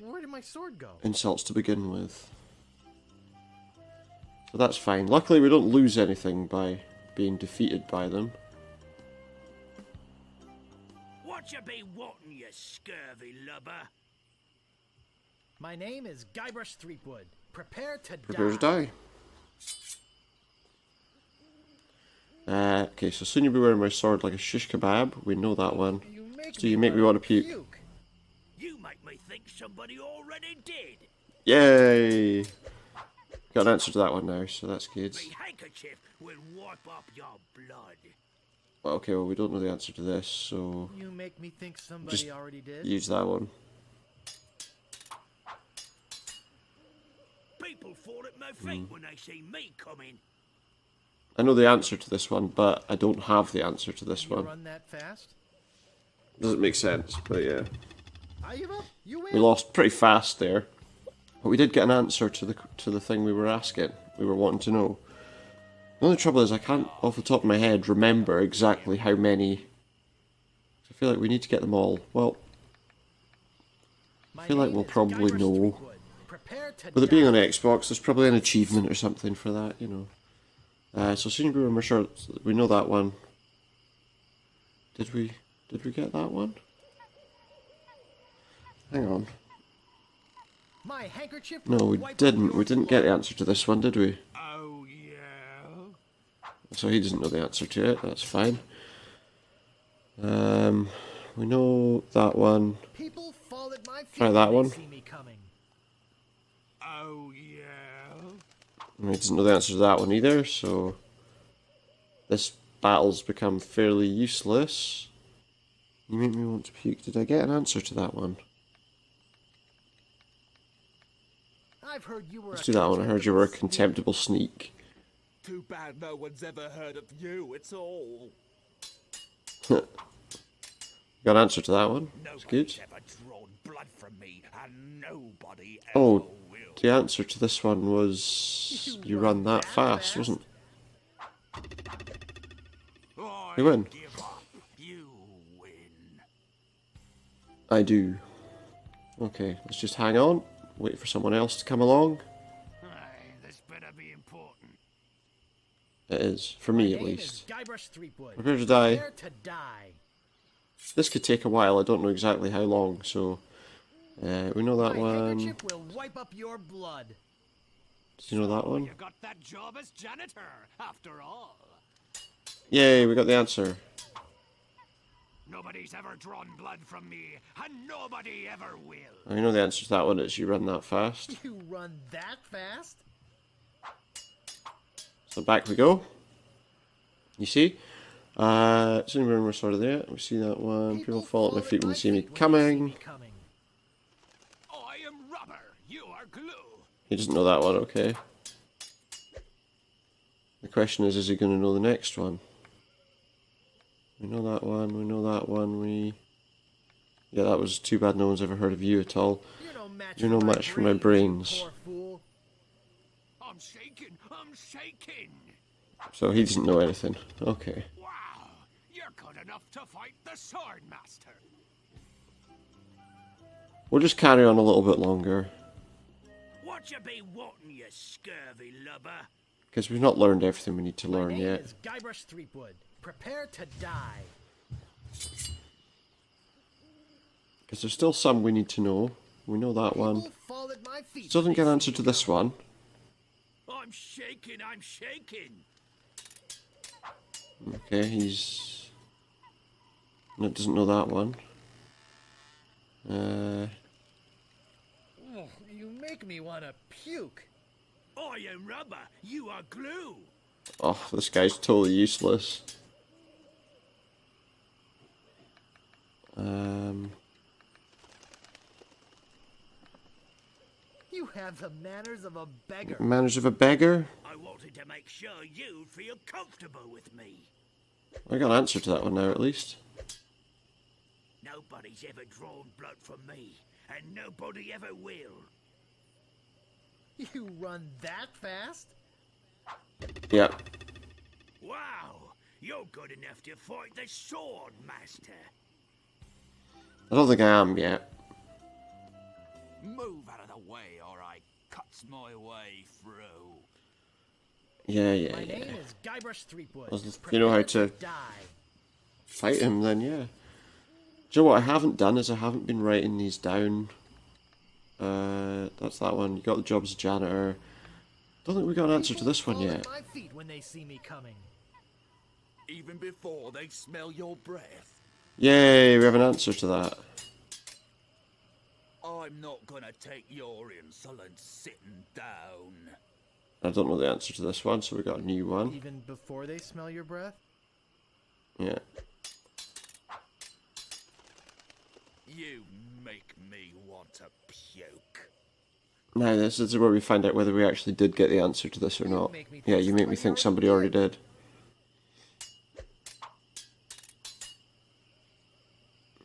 Where did my sword go? insults to begin with. So that's fine. Luckily we don't lose anything by being defeated by them. What you be wanting, you scurvy lubber? My name is Guybrush Threepwood. Prepare to Prepare to die. Okay, so soon you'll be wearing my sword like a shish kebab. We know that one. So you make me want to puke. You make me think somebody already did. Yay! Got an answer to that one now, so that's good. The handkerchief will wipe up your blood. Well, okay, well we don't know the answer to this, so You make me think somebody just already did. use that one. People fall at my feet when they see me coming. I know the answer to this one, but I don't have the answer to this You one. run that fast? Doesn't make sense, but yeah. I give up. You win. We lost pretty fast there. But we did get an answer to the thing we were asking. We were wanting to know. The only trouble is I can't, off the top of my head, remember exactly how many. I feel like we need to get them all. Well, I feel like we'll probably know. With it being on Xbox, there's probably an achievement or something for that, you know. So soon we were sure we know that one. Did we get that one? Hang on. My handkerchief. No, we didn't. We didn't get the answer to this one, did we? Oh, yeah? So he doesn't know the answer to it. That's fine. We know that one. People fall at my feet Try that when one. they see me coming. Oh, yeah? And he doesn't know the answer to that one either, so this battle's become fairly useless. You make me want to puke. Did I get an answer to that one? I've heard you were Let's a do that one. I heard you were a contemptible contemptible sneak. Too bad no one's ever heard of you at all. Got an answer to that one. That's good. Nobody's ever drawn blood from me, and nobody ever Oh, will. the answer to this one was you run that fast, wasn't it? You win. Give up. You win. I do. Okay, let's just hang on. Wait for someone else to come along. Aye, this better be important. It is, for me at My name least. is Guybrush Threepwood. Prepare to die. Prepare to die. This could take a while. I don't know exactly how long, so we know that My one. handkerchief will wipe up your blood. Do you know that one? You got that job as janitor, after all. Yay, we got the answer. Nobody's ever drawn blood from me, and nobody ever will. I know the answer to that one is you run that fast. You run that fast? So back we go. You see? So we're sort of there. We see that one. People fall at my feet when they see me coming. I am rubber, you are glue. He doesn't know that one, okay. The question is he going to know the next one? We know that one, we know that one, Yeah, that was too bad no one's ever heard of you at all. You're no match for my brains. Poor fool. I'm shaking. So he doesn't know anything. Okay. Wow, you're good enough to fight the Sword Master. We'll just carry on a little bit longer. What you be wanting, you scurvy lubber? Because we've not learned everything we need to learn My name yet. is Guybrush Threepwood. Prepare to die. Because there's still some we need to know. We know that one. People fall at my feet. Still didn't get an answer to this one. I'm shaking. Okay, he's... No, doesn't know that one. Oh, you make me want to puke. I am rubber, you are glue. Oh, this guy's totally useless. You have the manners of a beggar. Manners of a beggar? I wanted to make sure you feel comfortable with me. I got an answer to that one now, at least. Nobody's ever drawn blood from me, and nobody ever will. You run that fast? Yeah. Wow, you're good enough to fight the Sword Master. I don't think I am yet. Move out of the way, or I cuts my way through. Yeah, yeah, My yeah. name is Guybrush Threepwood. Well, you know how Prepare to die. fight him then, yeah. Do you know what I haven't done is I haven't been writing these down. That's that one. You got the job as a janitor. Don't think we got an answer to this one Fall at yet. my feet when they see me coming. Even before they smell your breath. Yay, we have an answer to that. I'm not gonna take your insolence sitting down. I don't know the answer to this one, so we got a new one. Even before they smell your breath? Yeah. You make me want to puke. Now this is where we find out whether we actually did get the answer to this or not. Yeah, you make me think somebody already did.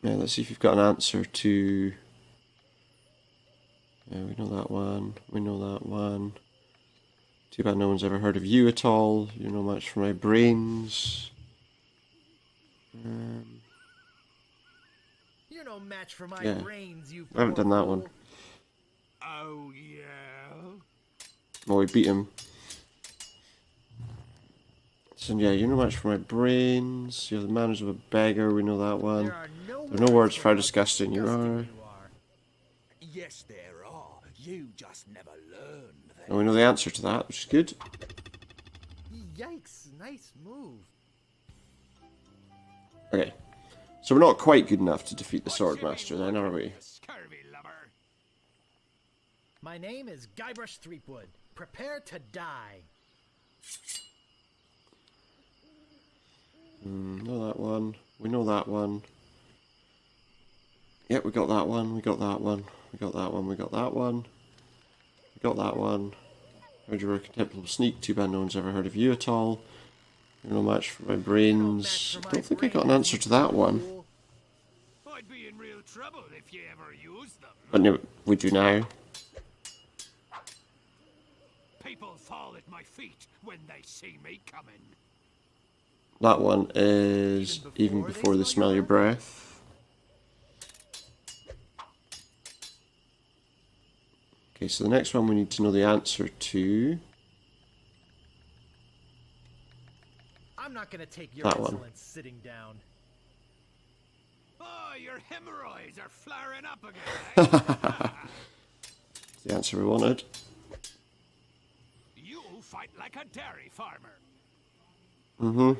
Yeah, let's see if you've got an answer to... Yeah, we know that one. We know that one. Too bad no one's ever heard of you at all. You're no match for my brains. You're no match for my Yeah. brains, you I haven't done that fool. one. Oh, yeah? Well, we beat him. So yeah, you're no match for my brains. You have the manners of a beggar. We know that one. There are no There are no words for how disgusting disgusting you are. Yes, there are. You just never learned them. And we know the answer to that, which is good. Yikes, nice move. Okay. So we're not quite good enough to defeat the Swordmaster then, are we? Scurvy lubber. My name is Guybrush Threepwood. Prepare to die. Know that one. We know that one. Yep, we got that one. We got that one. We got that one. We got that one. We got that one. Heard you were a contemptible sneak. Too bad no one's ever heard of you at all. You're no match for my brains. I don't think I got an answer to that one. I'd be in real trouble if you ever used them. But no, we do now. People fall at my feet when they see me coming. That one is even before they smell your breath. Okay, so the next one we need to know the answer to. I'm not gonna take your That one. insolence sitting down. Oh, your hemorrhoids are flaring up again. The answer we wanted. You fight like a dairy farmer. Mm-hmm.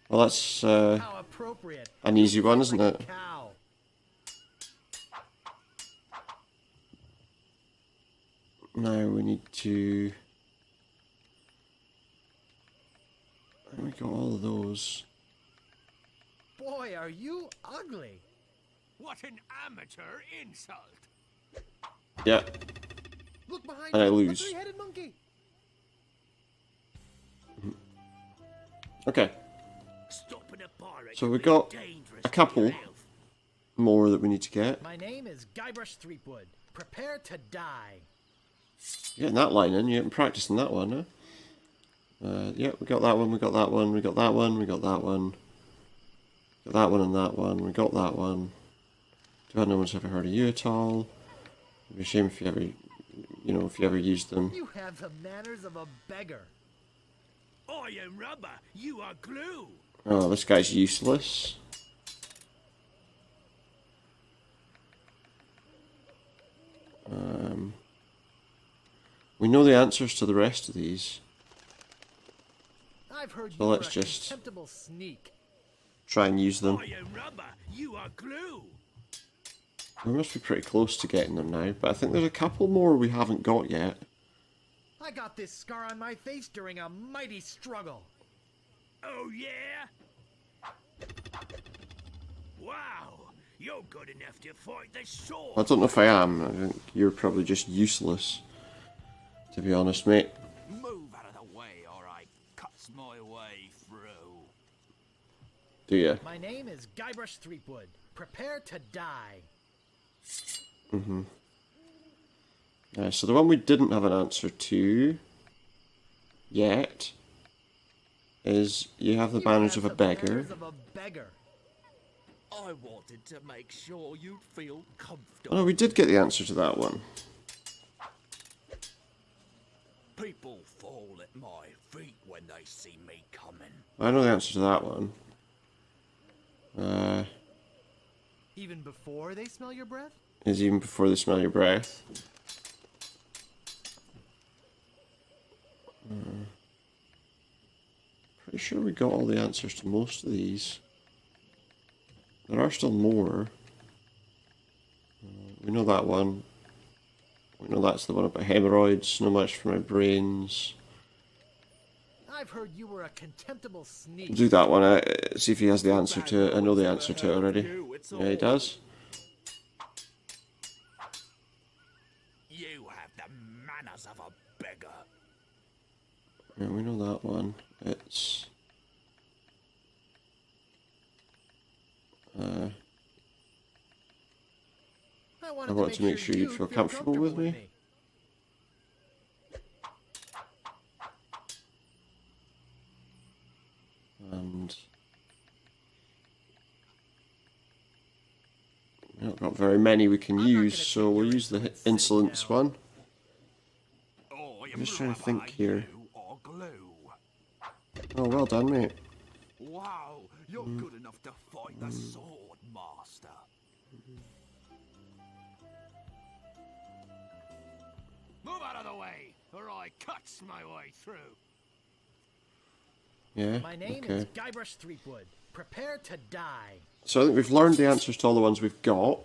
Well, that's How appropriate. an easy one, isn't it? Cow. Now we need to... And we got all of those. Boy, are you ugly. What an amateur insult. Yeah. Look behind And I you. lose. A three-headed monkey. Okay. Stopping a pirate So can we be got dangerous a to couple your health. more that we need to get. My name is Guybrush Threepwood. Prepare to die. Getting that line in, you haven't practicing that one, huh? Yeah, we got that one, we got that one, we got that one, we got that one. Got that one and that one, we got that one. Too bad no one's ever heard of you at all. It'd be a shame if you ever, you know, if you ever used them. You have the manners of a beggar. I am rubber, you are glue. Oh, this guy's useless. We know the answers to the rest of these. I've heard So you let's are a just- contemptible sneak. Try and use them. I am rubber, you are glue. We must be pretty close to getting them now, but I think there's a couple more we haven't got yet. I got this scar on my face during a mighty struggle. Oh yeah? Wow, you're good enough to fight the sword. I don't know if I am. I think you're probably just useless, to be honest, mate. Move out of the way, or I cuts my way through. Do you? My name is Guybrush Threepwood. Prepare to die. So the one we didn't have an answer to yet is you have the banners of a beggar. Banners of a beggar. I wanted to make sure you'd feel comfortable. Oh no, we did get the answer to that one. People fall at my feet when they see me coming. I know the answer to that one. Even before they smell your breath? Is even before they smell your breath. Pretty sure we got all the answers to most of these. There are still more. We know that one. We know that's the one about hemorrhoids. No much for my brains. I've heard you were a contemptible sneak. We'll do that one. See if he has the answer to it. I know the answer to it already. Yeah, he does. You have the manners of a beggar. Yeah, we know that one. It's... I want to make sure you'd feel comfortable with me. And... we've not got very many we can use, so we'll use the insolence one. I'm just trying to think here. Oh, well done, mate. Wow, you're good enough to fight the sword master. Move out of the way, or I cuts my way through. Yeah, My name okay. is Guybrush Threepwood. Prepare to die. So I think we've learned the answers to all the ones we've got.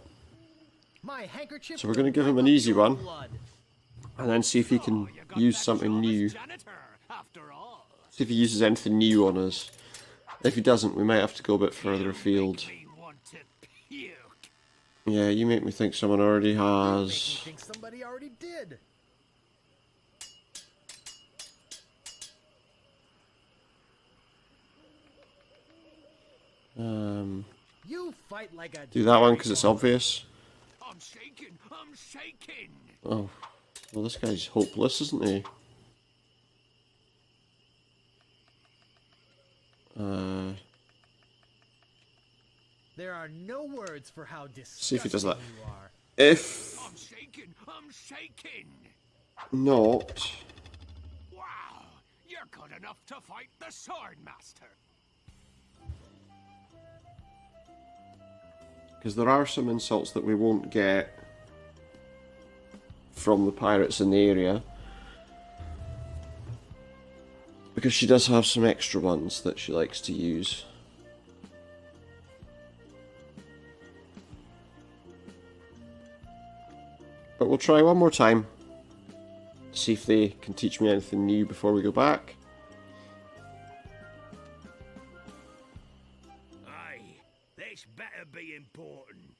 My handkerchief. So we're going to give him an easy one. Blood. And then see if he can use something new. Janitor, after all. See if he uses anything new on us. If he doesn't, we might have to go a bit further afield. Me want to puke. Yeah, you make me think someone already Make me has. think somebody already did. You fight like a. Do that one because it's obvious. I'm shaking. I'm shaking. Oh, well, this guy's hopeless, isn't he? There are no words for how disgusting See if he does that. you are. If I'm shaking. I'm shaking. not, Wow, you're good enough to fight the sword master. because there are some insults that we won't get from the pirates in the area. Because she does have some extra ones that she likes to use. But we'll try one more time. See if they can teach me anything new before we go back. Aye, this better be important.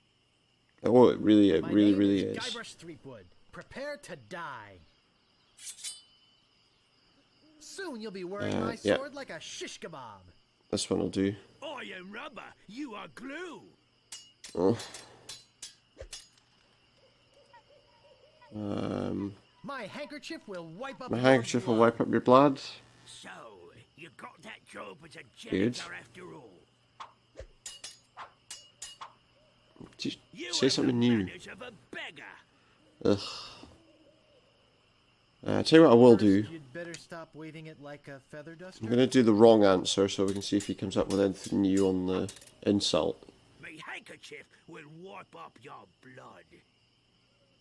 Oh, it really My really name is. Guybrush Threepwood. Prepare to die. Soon you'll be wearing my yeah. sword like a shish kebab. This one will do. I am rubber, you are glue. Oh. My handkerchief will wipe up. My your handkerchief will blood. wipe up your blood. So, you got that job as a Good. janitor after all. Just You say have something the new. manners of a beggar. Ugh. Tell you what I will First, do. You'd better stop waving it like a feather duster. I'm going to do the wrong answer so we can see if he comes up with anything new on the insult. Me handkerchief will wipe up your blood.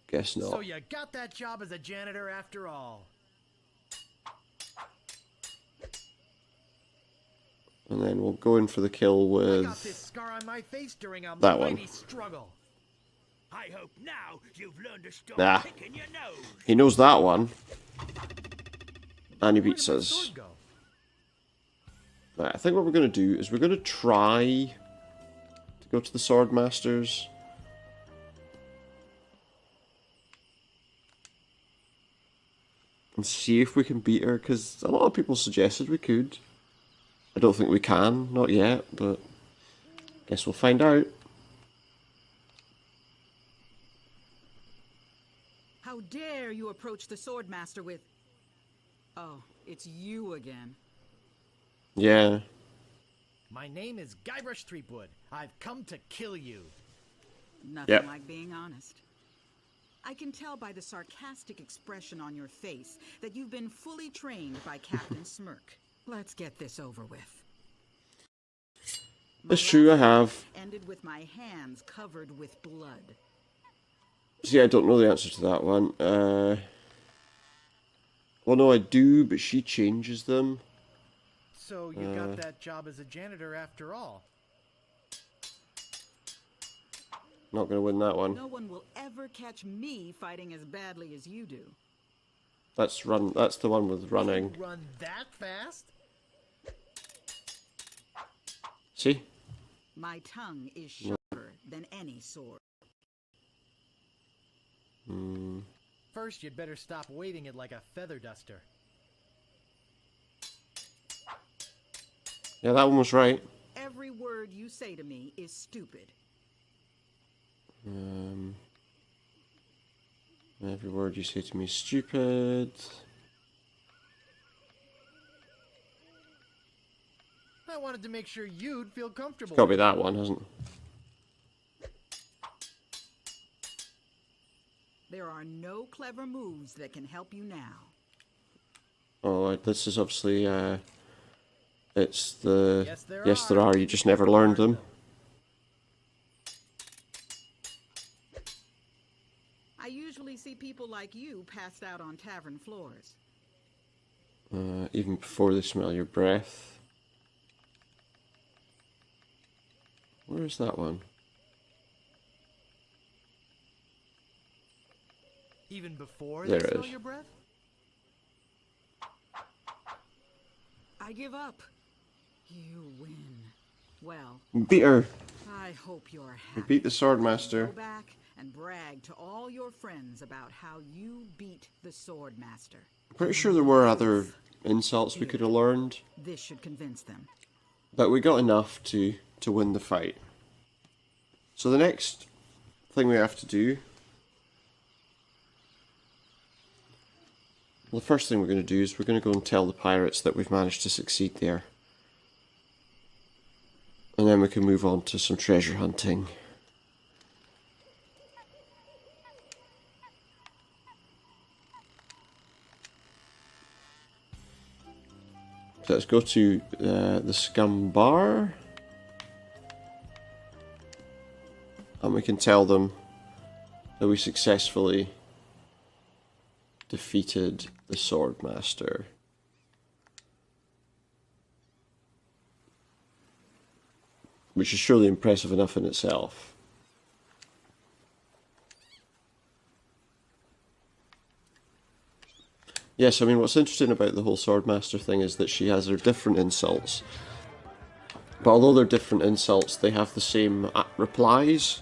Guess not. So you got that job as a janitor after all. And then we'll go in for the kill I got this with... scar on my face during a that one. mighty struggle. I hope now you've learned to stop Nah. picking your nose. He knows that one. And he Where beats did my us. sword go? Right, I think what we're going to do is we're going to try to go to the Sword Masters. And see if we can beat her, because a lot of people suggested we could. I don't think we can, not yet, but Guess we'll find out. How dare you approach the Swordmaster with... Oh, it's you again. Yeah. My name is Guybrush Threepwood. I've come to kill you. Nothing like being honest. I can tell by the sarcastic expression on your face that you've been fully trained by Captain Smirk. Let's get this over with. It's true, I have. Ended with my hands covered with blood. See, I don't know the answer to that one. Well, no, I do, but she changes them. So you got that job as a janitor after all. Not gonna win that one. No one will ever catch me fighting as badly as you do. Let's run. That's the one with running. You run that fast? See? My tongue is sharper than any sword. First, you'd better stop waving it like a feather duster. Yeah, that one was right. Every word you say to me is stupid. Every word you say to me is stupid. I wanted to make sure you'd feel comfortable. Gotta be that one, hasn't it? There are no clever moves that can help you now. Oh, this is obviously, it's the... Yes, there are. You just never learned them. I usually see people like you passed out on tavern floors. Even before they smell your breath. Where is that one? Even before There they it smell is. your breath? I give up. You win. Well, Beat her. I hope you're We happy. beat the Swordmaster. Go back and brag to all your friends about how you beat the Swordmaster. Pretty sure there were other insults we could have learned, This should convince them. but we got enough to win the fight. So the next thing we have to do... Well, the first thing we're going to do is we're going to go and tell the pirates that we've managed to succeed there. And then we can move on to some treasure hunting. So let's go to the Scum Bar. And we can tell them that we successfully defeated the Swordmaster. Which is surely impressive enough in itself. Yes, I mean, what's interesting about the whole Swordmaster thing is that she has her different insults. But although they're different insults, they have the same replies.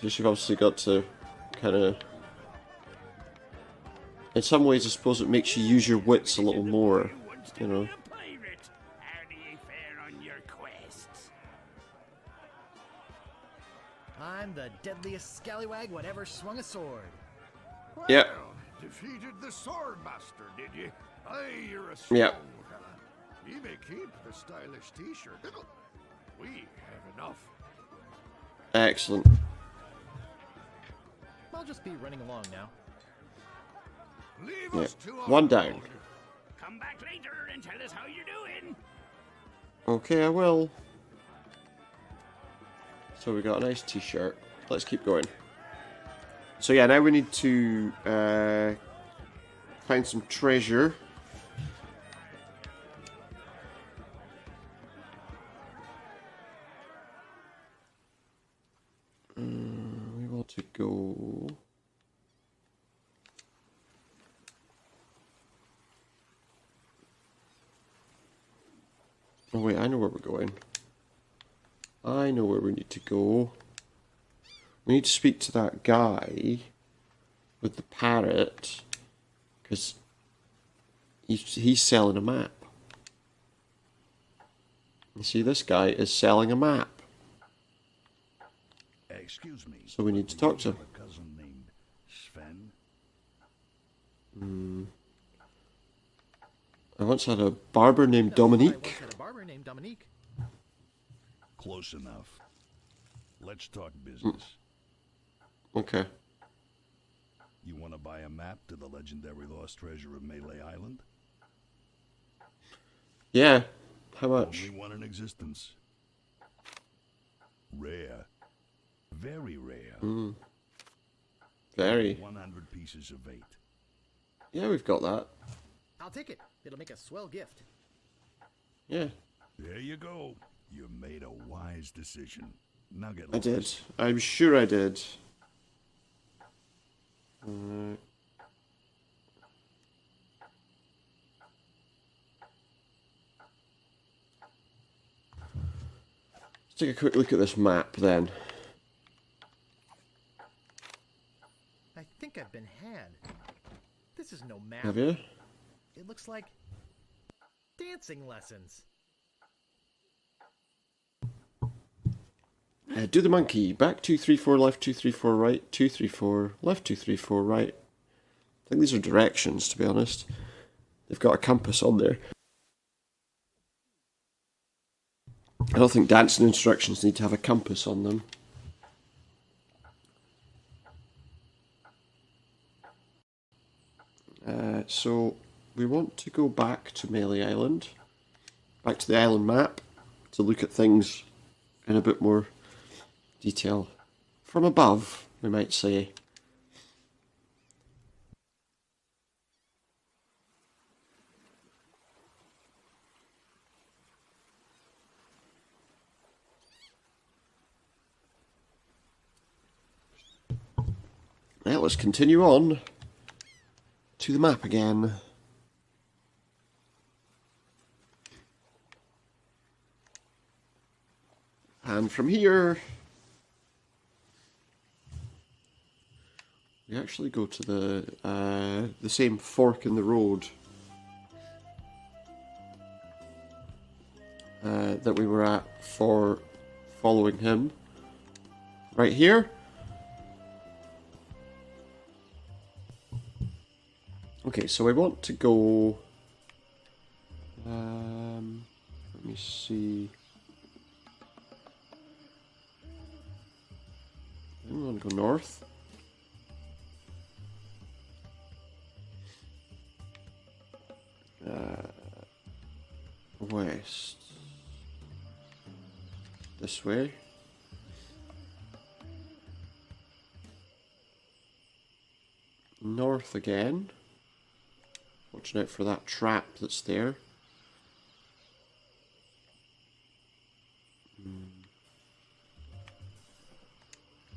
So you've obviously got to kind of... In some ways, I suppose it makes you use your wits a little more, you know. How do you fare on your quests? I'm the deadliest scallywag whatever swung a sword. Yep. Defeated the Swordmaster, did you? Aye, you're a Yep. strong fella. You may keep the stylish t-shirt. We have enough. Excellent. I'll just be running along now. Leave Yep. us to our One down. own. Come back later and tell us how you're doing. Okay, I will. So we got a nice t-shirt. Let's keep going. So yeah, now we need to find some treasure. We want to go... Oh wait, I know where we're going. I know where we need to go. We need to speak to that guy with the parrot, because he's selling a map. You see, this guy is selling a map. excuse me. So we need to talk to him. Have a cousin named Sven? I once had a barber named I Dominique. once had a barber named Dominique. Close enough. Let's talk business. Okay. You want to buy a map to the legendary lost treasure of Melee Island? Yeah. How much? Only one in existence. Rare. Very rare. Very. 100 pieces of 8. Yeah, we've got that. I'll take it. It'll make a swell gift. Yeah, There you go. You made a wise decision. Now get I lost. did. I'm sure I did. Let's take a quick look at this map then. I think I've been had. This is no map. Have you? It looks like dancing lessons. Do the monkey. Back 2, 3, 4, left 2, 3, 4, right 2, 3, 4, left 2, 3, 4, right. I think these are directions, to be honest. They've got a compass on there. I don't think dancing instructions need to have a compass on them. So we want to go back to Melee Island, back to the island map, to look at things in a bit more detail. From above, we might say. Now let's continue on to the map again. And from here, we actually go to the same fork in the road that we were at for following him. Right here. Okay, so we want to go. Let me see. I'm going to go north. West. This way. North again. Watching out for that trap that's there.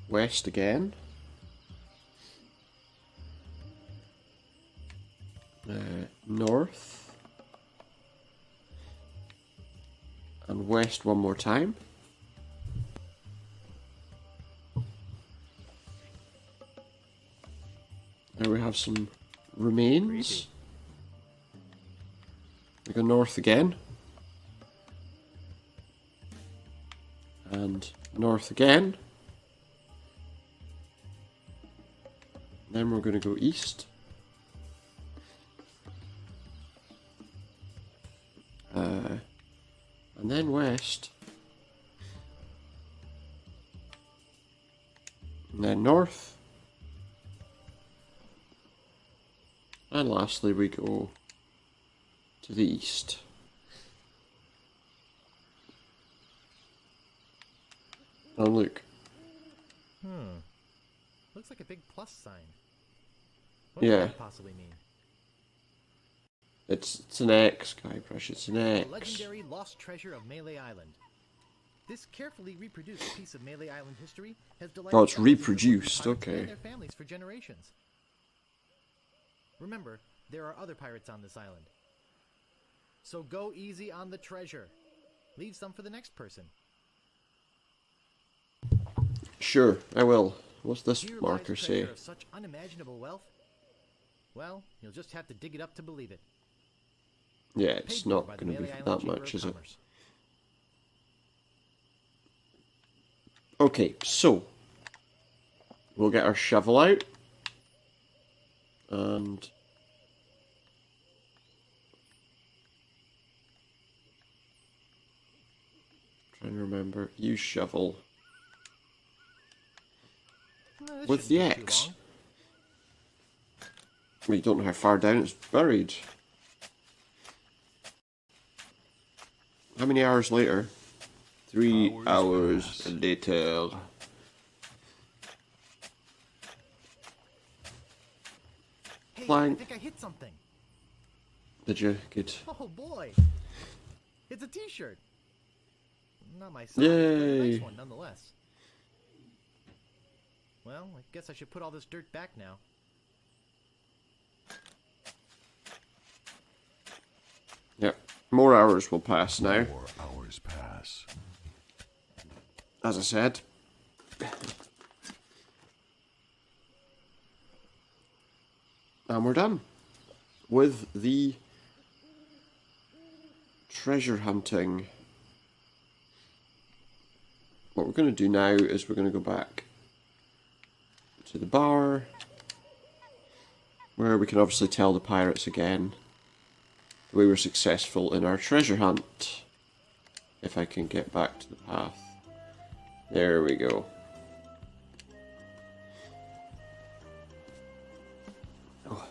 West again. North. And west one more time. Now we have some remains. We go north again. And north again. Then we're going to go east. And then west. And then north. And lastly we go to the east. Oh look. Looks like a big plus sign. What Yeah. could that possibly mean? It's an X, Guybrush, it's an The X. legendary lost treasure of Melee Island. This carefully reproduced piece of Melee Island history has delighted Oh, it's thousands of reproduced, pirates okay. and their families for generations. Remember, there are other pirates on this island. So go easy on the treasure. Leave some for the next person. Sure, I will. What's this Here lies marker treasure say? of such unimaginable wealth. Well, you'll just have to dig it up to believe it. Yeah, Paid it's for not by the going to be Melee Island that Chamber much, of is it? Commerce. Okay, so we'll get our shovel out. And trying to remember, use shovel This with the shouldn't take too X. long. We don't know how far down it's buried. How many hours later? 3 hours later. Hey, Plank. I think I hit something. Did you? Good. Oh boy. It's a t-shirt. Not my size, but a Yay. nice one nonetheless. Well, I guess I should put all this dirt back now. Yep. More hours will pass now. More hours pass. As I said. And we're done with the treasure hunting. What we're going to do now is we're going to go back to the bar, where we can obviously tell the pirates again that we were successful in our treasure hunt. If I can get back to the path. There we go. Oh.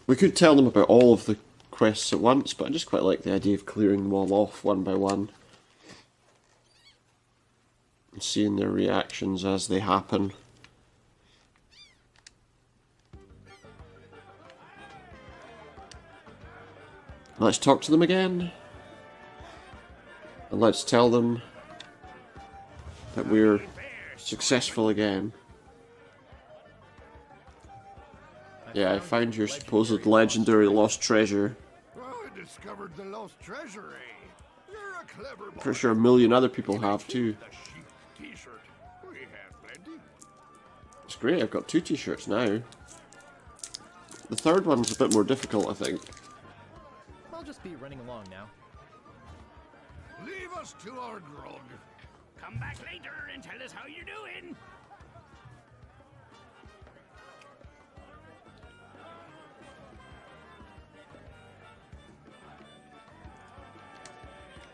We could tell them about all of the quests at once, but I just quite like the idea of clearing them all off one by one. And seeing their reactions as they happen. Let's talk to them again. And let's tell them that we're successful again. Yeah, I found your supposed legendary lost treasure. I discovered the lost treasure, eh? You're a clever boy. Pretty sure a million other people have too. The chic t-shirt. We have plenty. It's great, I've got 2 t-shirts now. The third one's a bit more difficult, I think. I'll just be running along now. Leave us to our grog. Come back later and tell us how you're doing.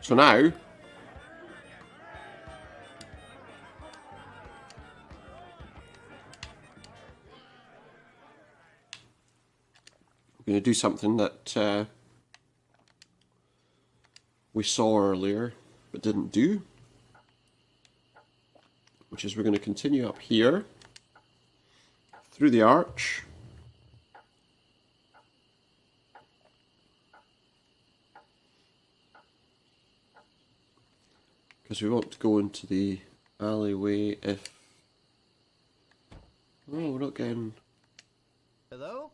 So now, we're going to do something that we saw earlier but didn't do, which is we're going to continue up here through the arch. Because we want to go into the alleyway if... Oh, we're not getting... Hello?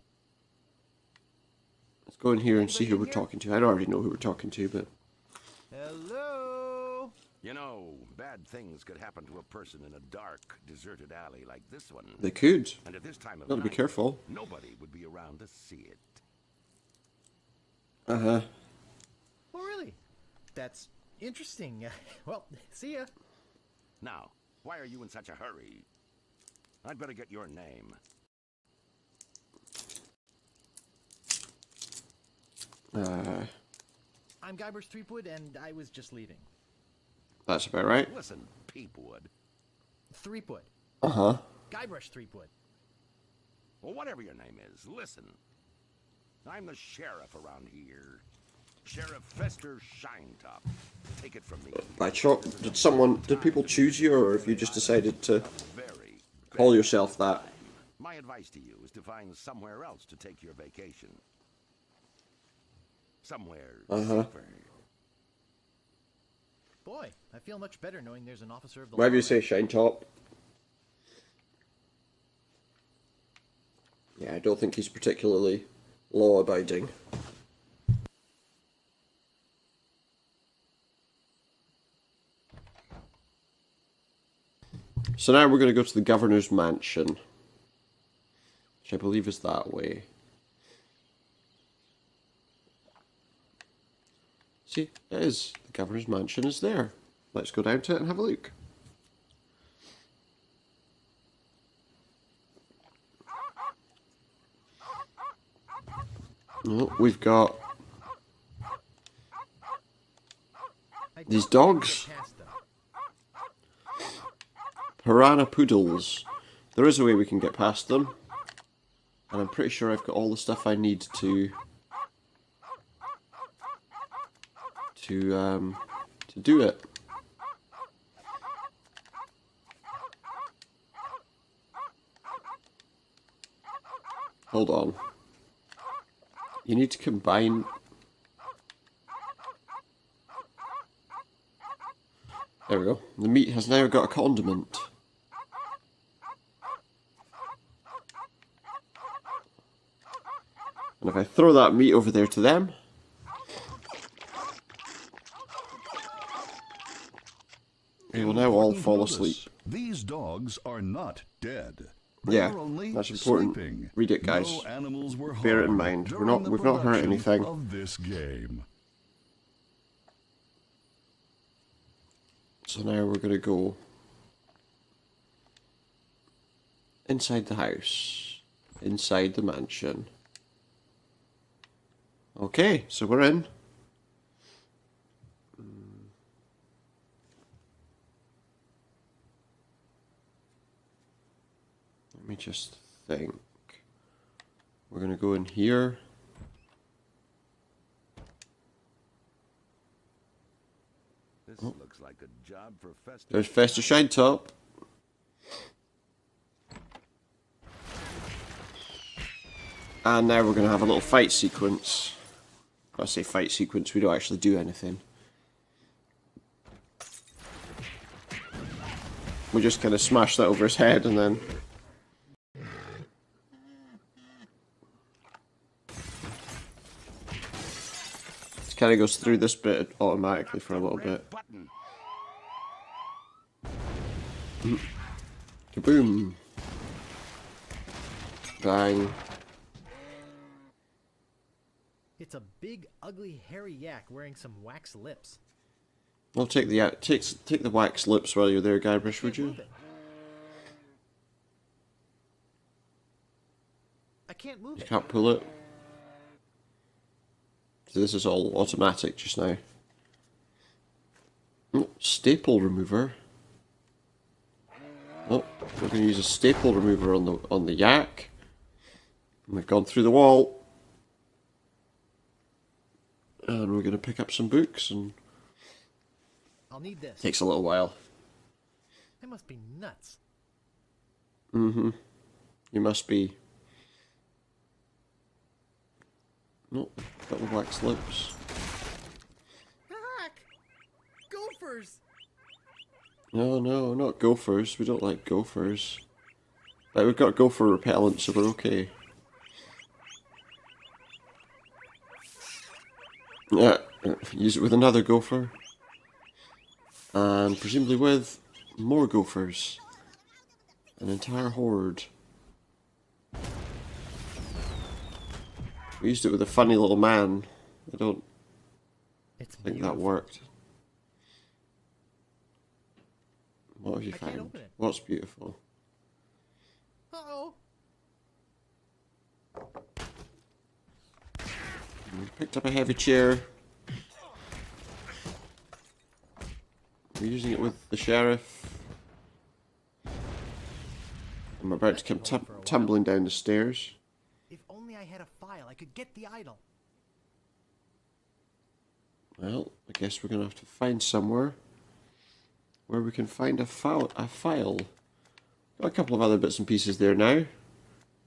Let's go in here and see who we're Anybody in here? talking to. I already know who we're talking to, but... Hello? You know, bad things could happen to a person in a dark, deserted alley like this one. They could. And at this time of Gotta be night, careful. nobody would be around to see it. Uh-huh. Oh, really? That's interesting. Well, see ya. Now, why are you in such a hurry? I'd better get your name. I'm Guybrush Threepwood, and I was just leaving. That's about right. Listen, Peepwood. Threepwood. Uh-huh. Guybrush Threepwood. Well, whatever your name is, listen. I'm the sheriff around here. Sheriff Fester Shinetop. Take it from me. By chop, did people choose you, or have you just decided to Very call yourself that? My advice to you is to find somewhere else to take your vacation. Somewhere safer. Boy, I feel much better knowing there's an officer of the Why do law you say around. shine top? Yeah, I don't think he's particularly law-abiding. So now we're going to go to the governor's mansion, which I believe is that way. See, it is. The governor's mansion is there. Let's go down to it and have a look. Oh, we've got these dogs. Piranha poodles. There is a way we can get past them. And I'm pretty sure I've got all the stuff I need to do it. Hold on. You need to combine. There we go. The meat has now got a condiment. And if I throw that meat over there to them, they will now all fall asleep. These dogs are not dead. Yeah, that's important. Sleeping. Read it, guys. No animals were Bear it in harmed mind. during the We've not hurt production anything. of this game. So now we're gonna go inside the house, inside the mansion. Okay, so we're in. Let me just think. We're gonna go in here. This looks like a job for Fester. There's Fester Shine Top. And now we're gonna have a little fight sequence. I say fight sequence, we don't actually do anything. We just kind of smash that over his head and then... It kind of goes through this bit automatically for a little bit. Kaboom! Bang. It's a big, ugly, hairy yak wearing some wax lips. I'll take the wax lips while you're there, Guybrush, would you? I can't move You it. can't pull it. So this is all automatic just now. Oh, staple remover. Oh, we're going to use a staple remover on the yak. And we've gone through the wall. And we're going to pick up some books, and I'll need this. takes a little while. They must be nuts. Mm-hmm. You must be. Nope, got the wax lips. Heck! Gophers! No, not gophers. We don't like gophers. But we've got gopher repellent, so we're okay. Yeah, use it with another gopher. And presumably with more gophers. An entire horde. We used it with a funny little man. I don't think that worked. What have you can't found? open it. What's beautiful? Uh-oh. We picked up a heavy chair. We're using it with the sheriff. I'm about to come tumbling down the stairs. If only I had a file, I could get the idol. Well, I guess we're going to have to find somewhere where we can find a file. Got a couple of other bits and pieces there now.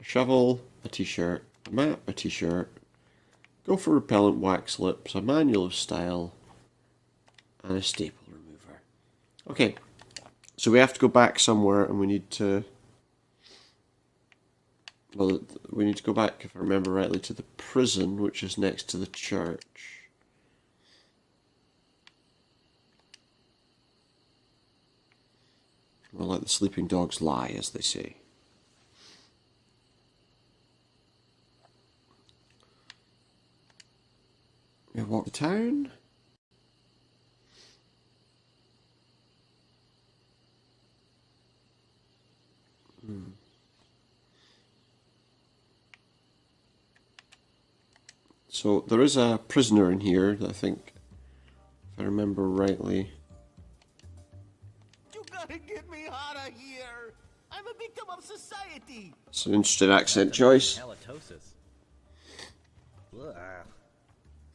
A shovel, a t-shirt, a map, a t-shirt. Gopher repellent wax lips, a manual of style, and a staple remover. Okay, so we have to go back somewhere, and we need to... Well, we need to go back, if I remember rightly, to the prison, which is next to the church. Well, let the sleeping dogs lie, as they say. We walk to town. So there is a prisoner in here, I think, if I remember rightly. You gotta get me out of here! I'm a victim of society! It's an interesting accent choice. Halitosis. Ugh.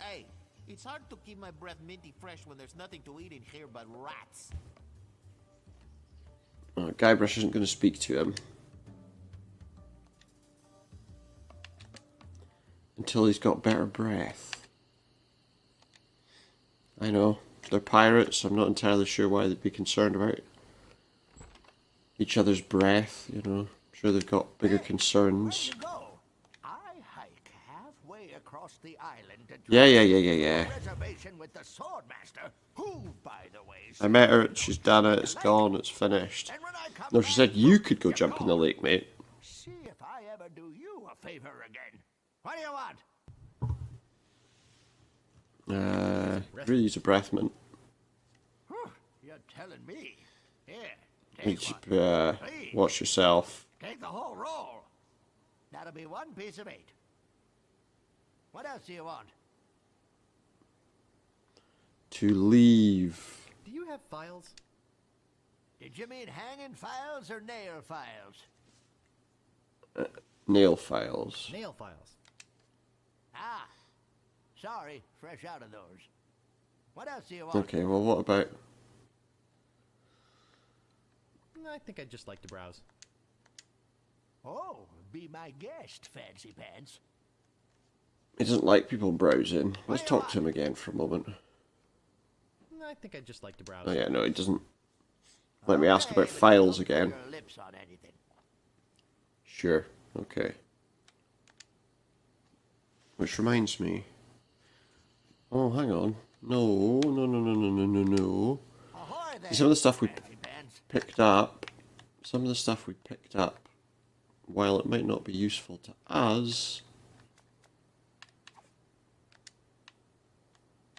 Hey, it's hard to keep my breath minty fresh when there's nothing to eat in here but rats. Guybrush isn't going to speak to him until he's got better breath. I know, they're pirates. I'm not entirely sure why they'd be concerned about each other's breath, you know. I'm sure they've got bigger concerns. Where'd you go? I hike halfway across the island to Yeah. reservation with the Swordmaster, who, by the way, I met her, she's done it, it's gone, it's finished. and when I come No, she said back, you could go jump in the lake, mate. see if I ever do you a favor again. What do you want? Really use a breath mint. Whew, you're telling me. Here, You take should, one. Please, watch yourself. take the whole roll. That'll be 1 piece of 8. What else do you want? To leave. Do you have files? Did you mean hanging files or nail files? Nail files. Nail files. Ah, sorry, fresh out of those. What else do you want? Okay, well, what about... I think I'd just like to browse. Oh, be my guest, Fancy Pants. He doesn't like people browsing. Let's talk to him again for a moment. I think I'd just like to browse. Oh yeah, no, he doesn't. Let me ask Okay, about but you files don't put again. your lips on anything. Sure, okay. Which reminds me. Oh, hang on. No. Ahoy there, Some of the stuff we Fancy Pants. picked up, while it might not be useful to us,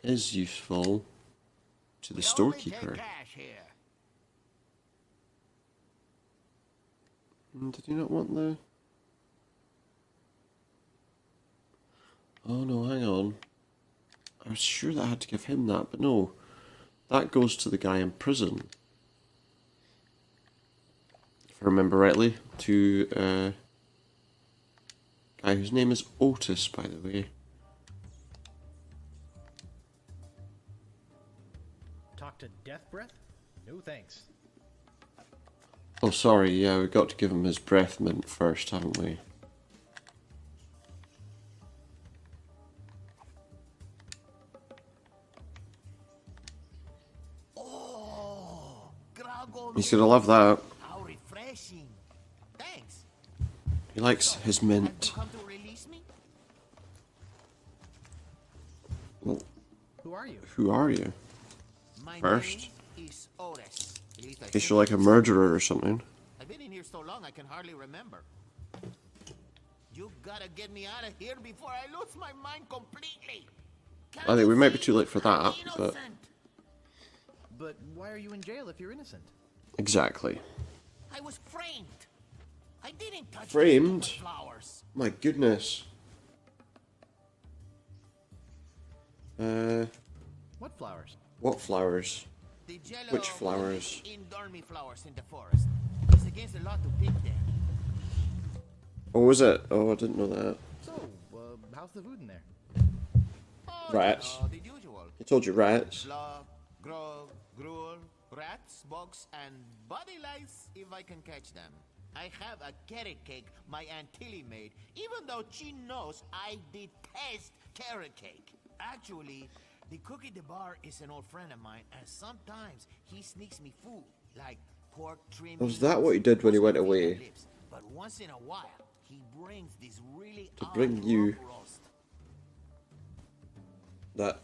is useful to the We only storekeeper. take cash here. Did you not want the... Oh no, hang on. I was sure that I had to give him that, but no. That goes to the guy in prison. If I remember rightly. To a guy whose name is Otis, by the way. Talk to Death Breath? No thanks. Oh, sorry, yeah, we've got to give him his breath mint first, haven't we? Oh, Grago, He's gonna love that. how refreshing. Thanks. He likes his Have you mint. come to release me? Well, Who are you? who are you? My First. name is Otis. At least I In case think you're like a murderer or something. I've been in here so long I can hardly remember. You gotta get me out of here before I lose my mind completely. I think we might be too late for that, but... But why are you in jail if you're innocent? Exactly. I was framed. I didn't touch Framed? the stupid flowers. My goodness. What flowers? What flowers? The jello Which flowers? Dormy flowers in the forest. It's against the law to pick them. Oh, was it? Oh, I didn't know that. So, how's the food in there? Oh, Rats. You know, the usual. I told you rats. Slug, grog, gruel, rats, bugs, and body lice if I can catch them. I have a carrot cake my Aunt Tilly made, even though she knows I detest carrot cake. Actually, the cook at the bar is an old friend of mine, and sometimes he sneaks me food, like pork trimmings. Was that what he did when he went away? lips. But once in a while, he brings this really To odd bring you- rump roast. That...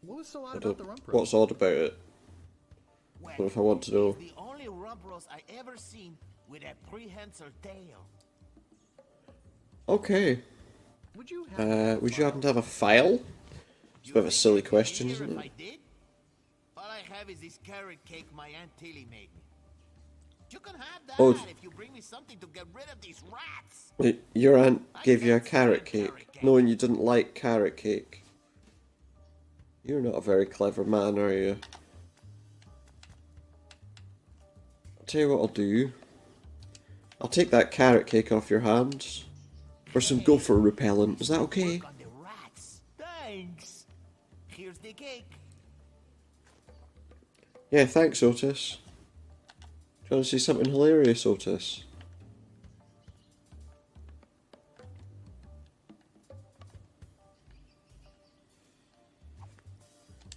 What was so I odd about don't... the rump roast? What's odd about it? Well, What if I want to know? it's the only rump roast I ever seen with a prehensile tail. Would you have Would you happen to have a file? It's a bit of a silly question, Here isn't if it? I did, all I have is this carrot cake my Aunt Tilly made me. You can have that Oh. if you bring me something to get rid of these rats. Your aunt I gave you a can't stand carrot cake. knowing you didn't like carrot cake. You're not a very clever man, are you? I'll tell you what I'll do. I'll take that carrot cake off your hands. Or some gopher repellent. Is that okay? Work on the rats. Thanks. Here's the cake. Yeah, thanks, Otis. Do you want to see something hilarious, Otis?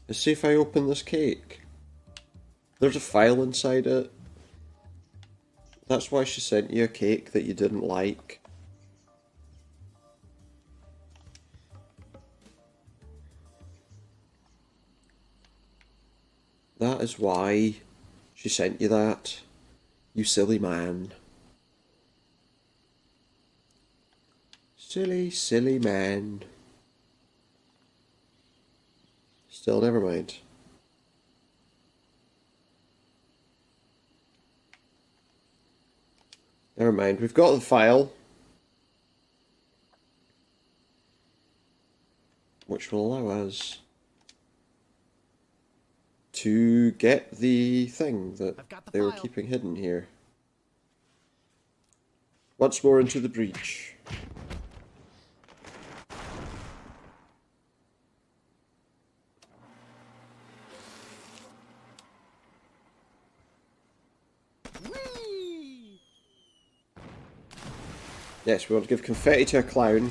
Let's see if I open this cake. There's a file inside it. That's why she sent you a cake that you didn't like. That is why she sent you that. You silly man. Silly, silly man. Still, never mind. Never mind, we've got the file. Which will allow us to get the thing that they were keeping hidden here. Once more into the breach. Yes, we want to give confetti to a clown.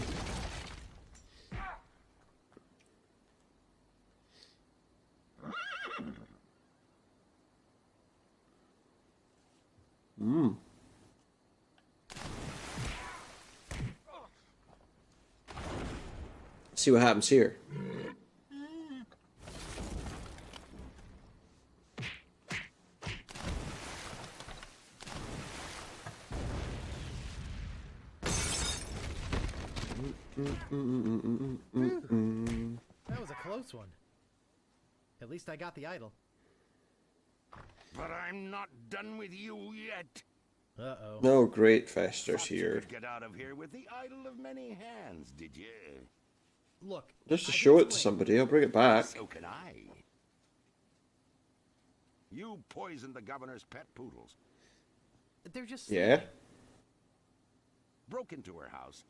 See what happens here. That was a close one. At least I got the idol. But I'm not done with you yet. Uh-oh. No, great Fester's Thought you here. could get out of here with the idol of many hands, did you? Look. Just to I show can it to swing. somebody, I'll bring it back. So can I. You poisoned the governor's pet poodles. They're just Yeah? Broke into her house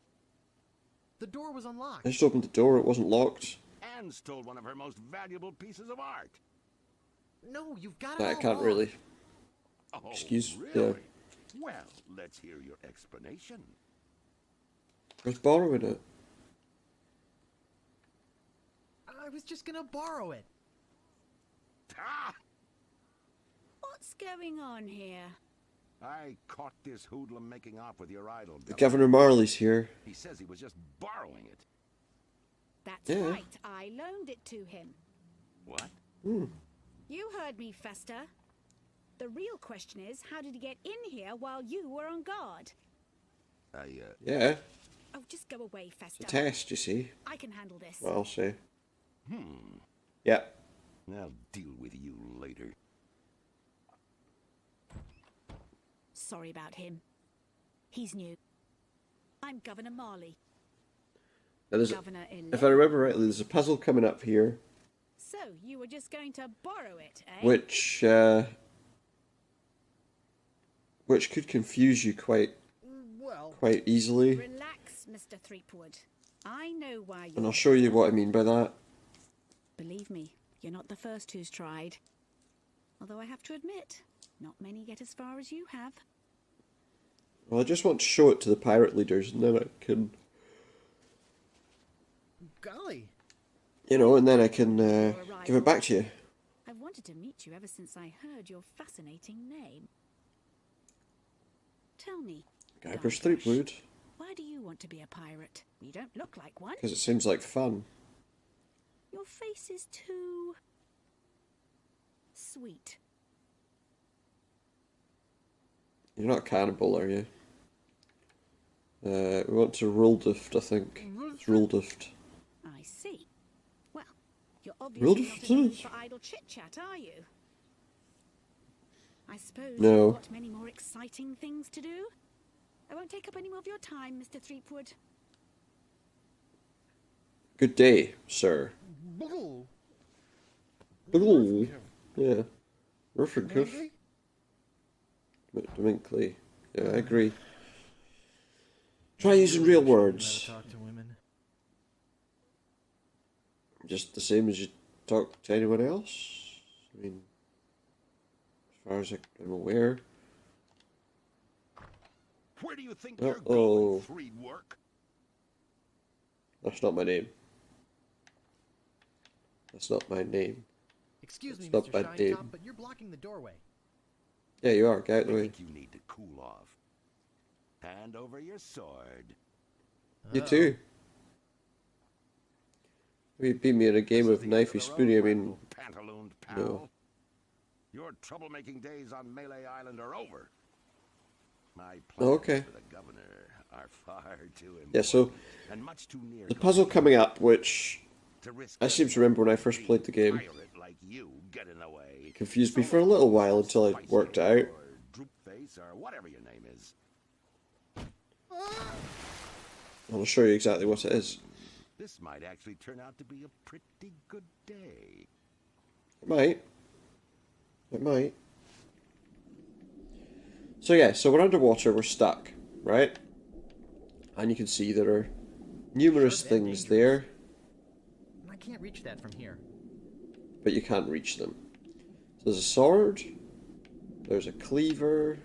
The door was unlocked. I just opened the door, it wasn't locked. and stole one of her most valuable pieces of art. No, you've got it That I all can't wrong. really. Oh, Excuse- really? yeah. Well, let's hear your explanation. I was borrowing it. I was just gonna borrow it. Ah! What's going on here? I caught this hoodlum making off with your idol. Governor Marley's here. He says he was just borrowing it. That's Yeah. right, I loaned it to him. What? You heard me, Fester. The real question is, how did he get in here while you were on guard? Yeah, Oh, just go away, it's Fester. a test, you see. I can handle this. Well, I'll say. Hmm. Yeah. I'll deal with you later. Sorry about him. He's new. I'm Governor Marley. Now there's Governor-elect. if I remember rightly, there's a puzzle coming up here, So, you were just going to borrow it, eh? which could confuse you quite Well, easily. Relax, Mr. Threepwood. I know why you... And I'll show you what I mean by that. Believe me, you're not the first who's tried. Although I have to admit, not many get as far as you have. Well, I just want to show it to the pirate leaders, and then I can, golly. you know, and then I can give it back to you. I've wanted to meet you ever since I heard your fascinating name. Tell me, Guybrush Guybrush, Threepwood, why do you want to be a pirate? You don't look like one. because it seems like fun. Your face is too... sweet. You're not a cannibal, are you? We want to Roldift, I think. It's Roldift. I see. Well, you're obviously not in the mood for idle chit-chat, are you? I suppose No. you've got many more exciting things to do? I won't take up any more of your time, Mr. Threepwood. Good day, sir. Hello. Yeah. Ruffencuff. Domincally. Yeah, I agree. Try using real words. Talk to women. Just the same as you talk to anyone else. I mean, as far as I'm aware. Where do you think you're Uh-oh. going, freed work? That's not my name. That's not my name. Excuse me, That's Mr. not my Shiny name. Top, but you're blocking the doorway. Yeah, you are. Get out of the I way. think you need to cool off. Hand over your sword. You too. You beat me in a game of knifey spoony. I mean, Pantalooned pal. no. Your troublemaking days on Melee Island are over. My Oh, plans okay. for the governor are far too important Yeah, so and much too near the puzzle coming up, which to risk I seem to remember when I first played the game, pirate like you getting away. confused me for a little while until I worked it out. Or droop face or whatever your name is. I'll show you exactly what it is. This might actually turn out to be a pretty good day. It might. It might. So yeah, so we're underwater, we're stuck, right? And you can see there are numerous things there, I can't reach that from here. but you can't reach them. So there's a sword, there's a cleaver,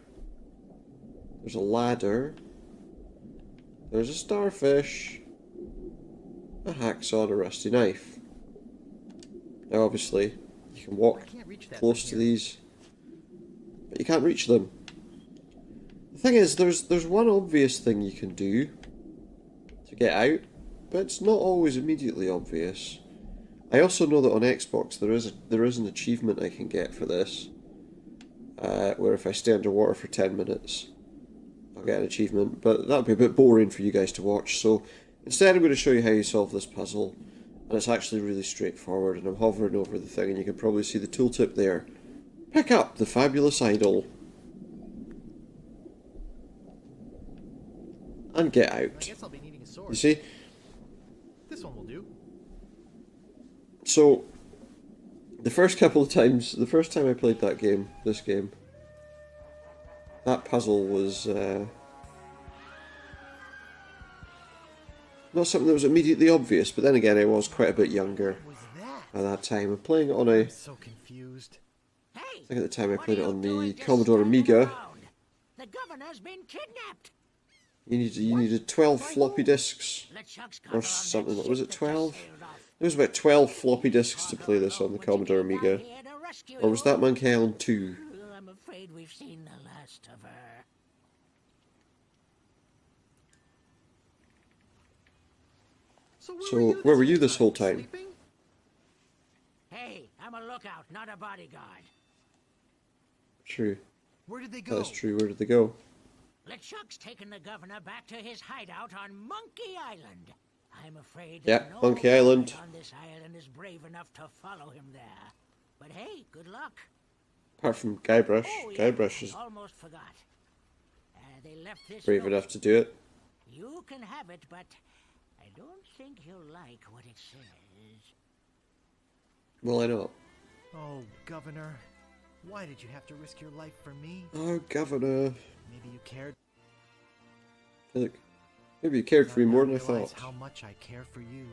there's a ladder, there's a starfish, a hacksaw, and a rusty knife. Now obviously, you can walk close to these, but you can't reach them. The thing is, there's one obvious thing you can do to get out, but it's not always immediately obvious. I also know that on Xbox there is an achievement I can get for this, where if I stay underwater for 10 minutes, I'll get an achievement, but that'll be a bit boring for you guys to watch, so instead I'm going to show you how you solve this puzzle, and it's actually really straightforward, and I'm hovering over the thing and you can probably see the tooltip there. Pick up the fabulous idol. And get I out. guess I'll be needing a sword. You see? This one will do. So, the first couple of times, the first time I played this game, that puzzle was not something that was immediately obvious, but then again I was quite a bit younger at that time. I'm playing it on a, I'm so confused. I think at the time I played it on the Commodore Amiga. The governor's been kidnapped. You needed 12 floppy disks, or something. What was it, 12? There was about 12 floppy disks to play this on the Commodore Amiga. Or was that Monkey Island 2? I'm afraid we've seen the last of her. So, where were you this whole time? Hey, I'm a lookout, not a bodyguard. True. Where did they go? That's true. Where did they go? LeChuck's taken the governor back to his hideout on Monkey Island. I'm afraid Yeah, that no Monkey Island. guide on this island is brave enough to follow him there. But hey, good luck. Apart from Guybrush. Oh, yeah, Guybrush is almost forgot. They left this brave note. enough to do it. You can have it, but I don't think you'll like what it says. Well, I know. Oh, Governor. Why did you have to risk your life for me? Oh, Governor. Maybe you cared. Look, maybe you cared for me more than I realize thought. how much I care for you.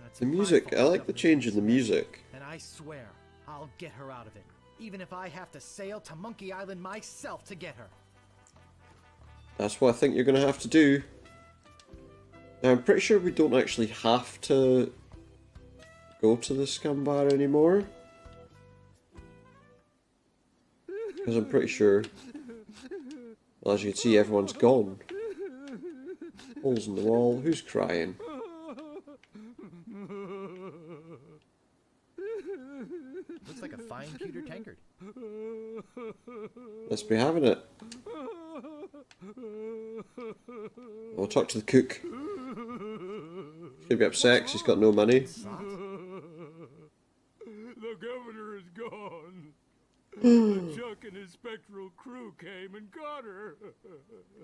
It's The my music, fault I like the Governor change in the Smith, music. And I swear, I'll get her out of it. Even if I have to sail to Monkey Island myself to get her. That's what I think you're going to have to do. Now, I'm pretty sure we don't actually have to go to the scum bar anymore. Because I'm pretty sure, well, as you can see, everyone's gone. Holes in the wall. Who's crying? Looks like a fine pewter tankard. Let's be having it. I'll talk to the cook. He's gonna be upset 'cause he's got no money. The governor is gone. LeChuck and his spectral crew came and got her.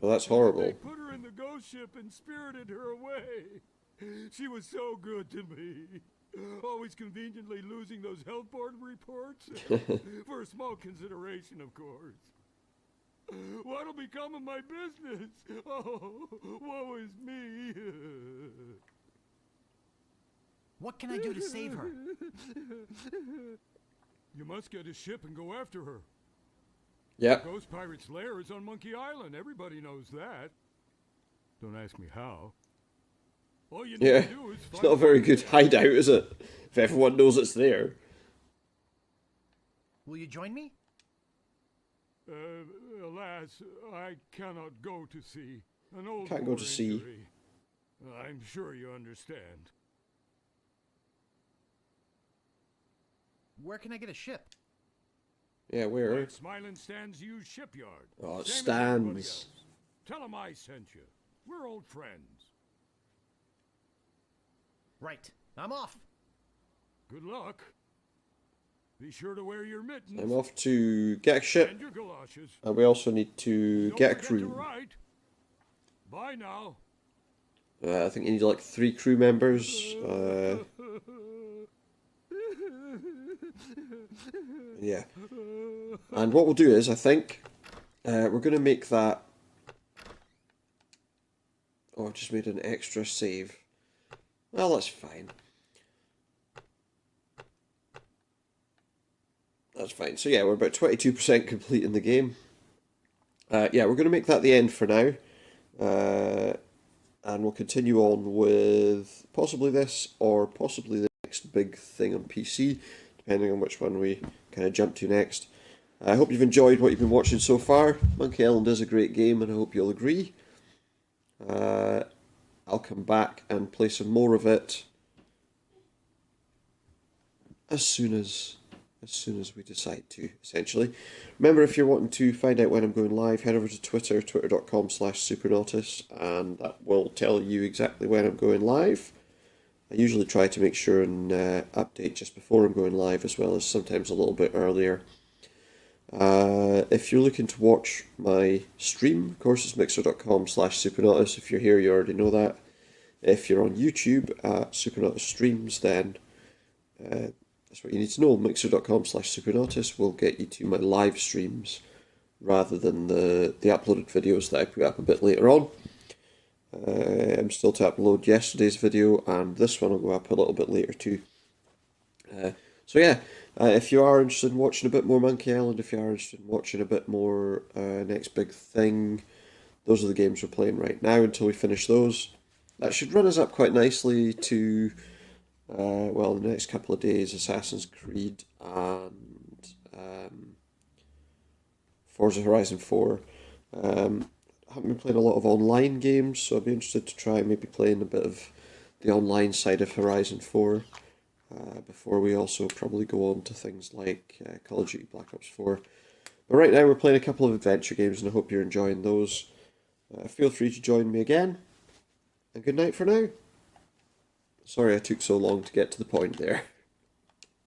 Well, that's horrible. They put her in the ghost ship and spirited her away. She was so good to me. Always conveniently losing those health board reports. For a small consideration, of course. What'll become of my business? Oh, woe is me. What can I do to save her? You must get a ship and go after her. Yep. Ghost Pirate's lair is on Monkey Island. Everybody knows that. Don't ask me how. All you need Yeah. to do is It's not a very good hideout, is it? If everyone knows it's there. Will you join me? Alas, I cannot go to sea. An old Can't go war to sea. injury. I'm sure you understand. Where can I get a ship? Yeah, where? At Smiling Stand's used shipyard. Oh, it Same as everybody stands. else. Tell him I sent you. We're old friends. Right. I'm off. Good luck. Be sure to wear your mittens. I'm off to get a ship. And your galoshes. And we also need to Don't get a forget crew. to write. Bye now. I think you need like 3 crew members. Yeah. And what we'll do is, I think, we're going to make that... Oh, I've just made an extra save. Well, that's fine. That's fine. So yeah, we're about 22% complete in the game. Yeah, we're going to make that the end for now. And we'll continue on with possibly this, or possibly the next big thing on PC, depending on which one we kind of jump to next. I hope you've enjoyed what you've been watching so far. Monkey Island is a great game, and I hope you'll agree. I'll come back and play some more of it as soon as we decide to, essentially. Remember, if you're wanting to find out when I'm going live, head over to Twitter, twitter.com/supernautus, and that will tell you exactly when I'm going live. I usually try to make sure and update just before I'm going live, as well as sometimes a little bit earlier. If you're looking to watch my stream, of course it's mixer.com/supernautus. If you're here, you already know that. If you're on YouTube at Supernautus Streams, then that's what you need to know. Mixer.com/supernautus will get you to my live streams rather than the uploaded videos that I put up a bit later on. I'm still to upload yesterday's video, and this one will go up a little bit later too. So yeah, if you are interested in watching a bit more Monkey Island, if you are interested in watching a bit more Next Big Thing, those are the games we're playing right now until we finish those. That should run us up quite nicely to, well, in the next couple of days, Assassin's Creed and Forza Horizon 4. I haven't been playing a lot of online games, so I'd be interested to try maybe playing a bit of the online side of Horizon 4 before we also probably go on to things like Call of Duty Black Ops 4. But right now we're playing a couple of adventure games, and I hope you're enjoying those. Feel free to join me again, and good night for now. Sorry I took so long to get to the point there.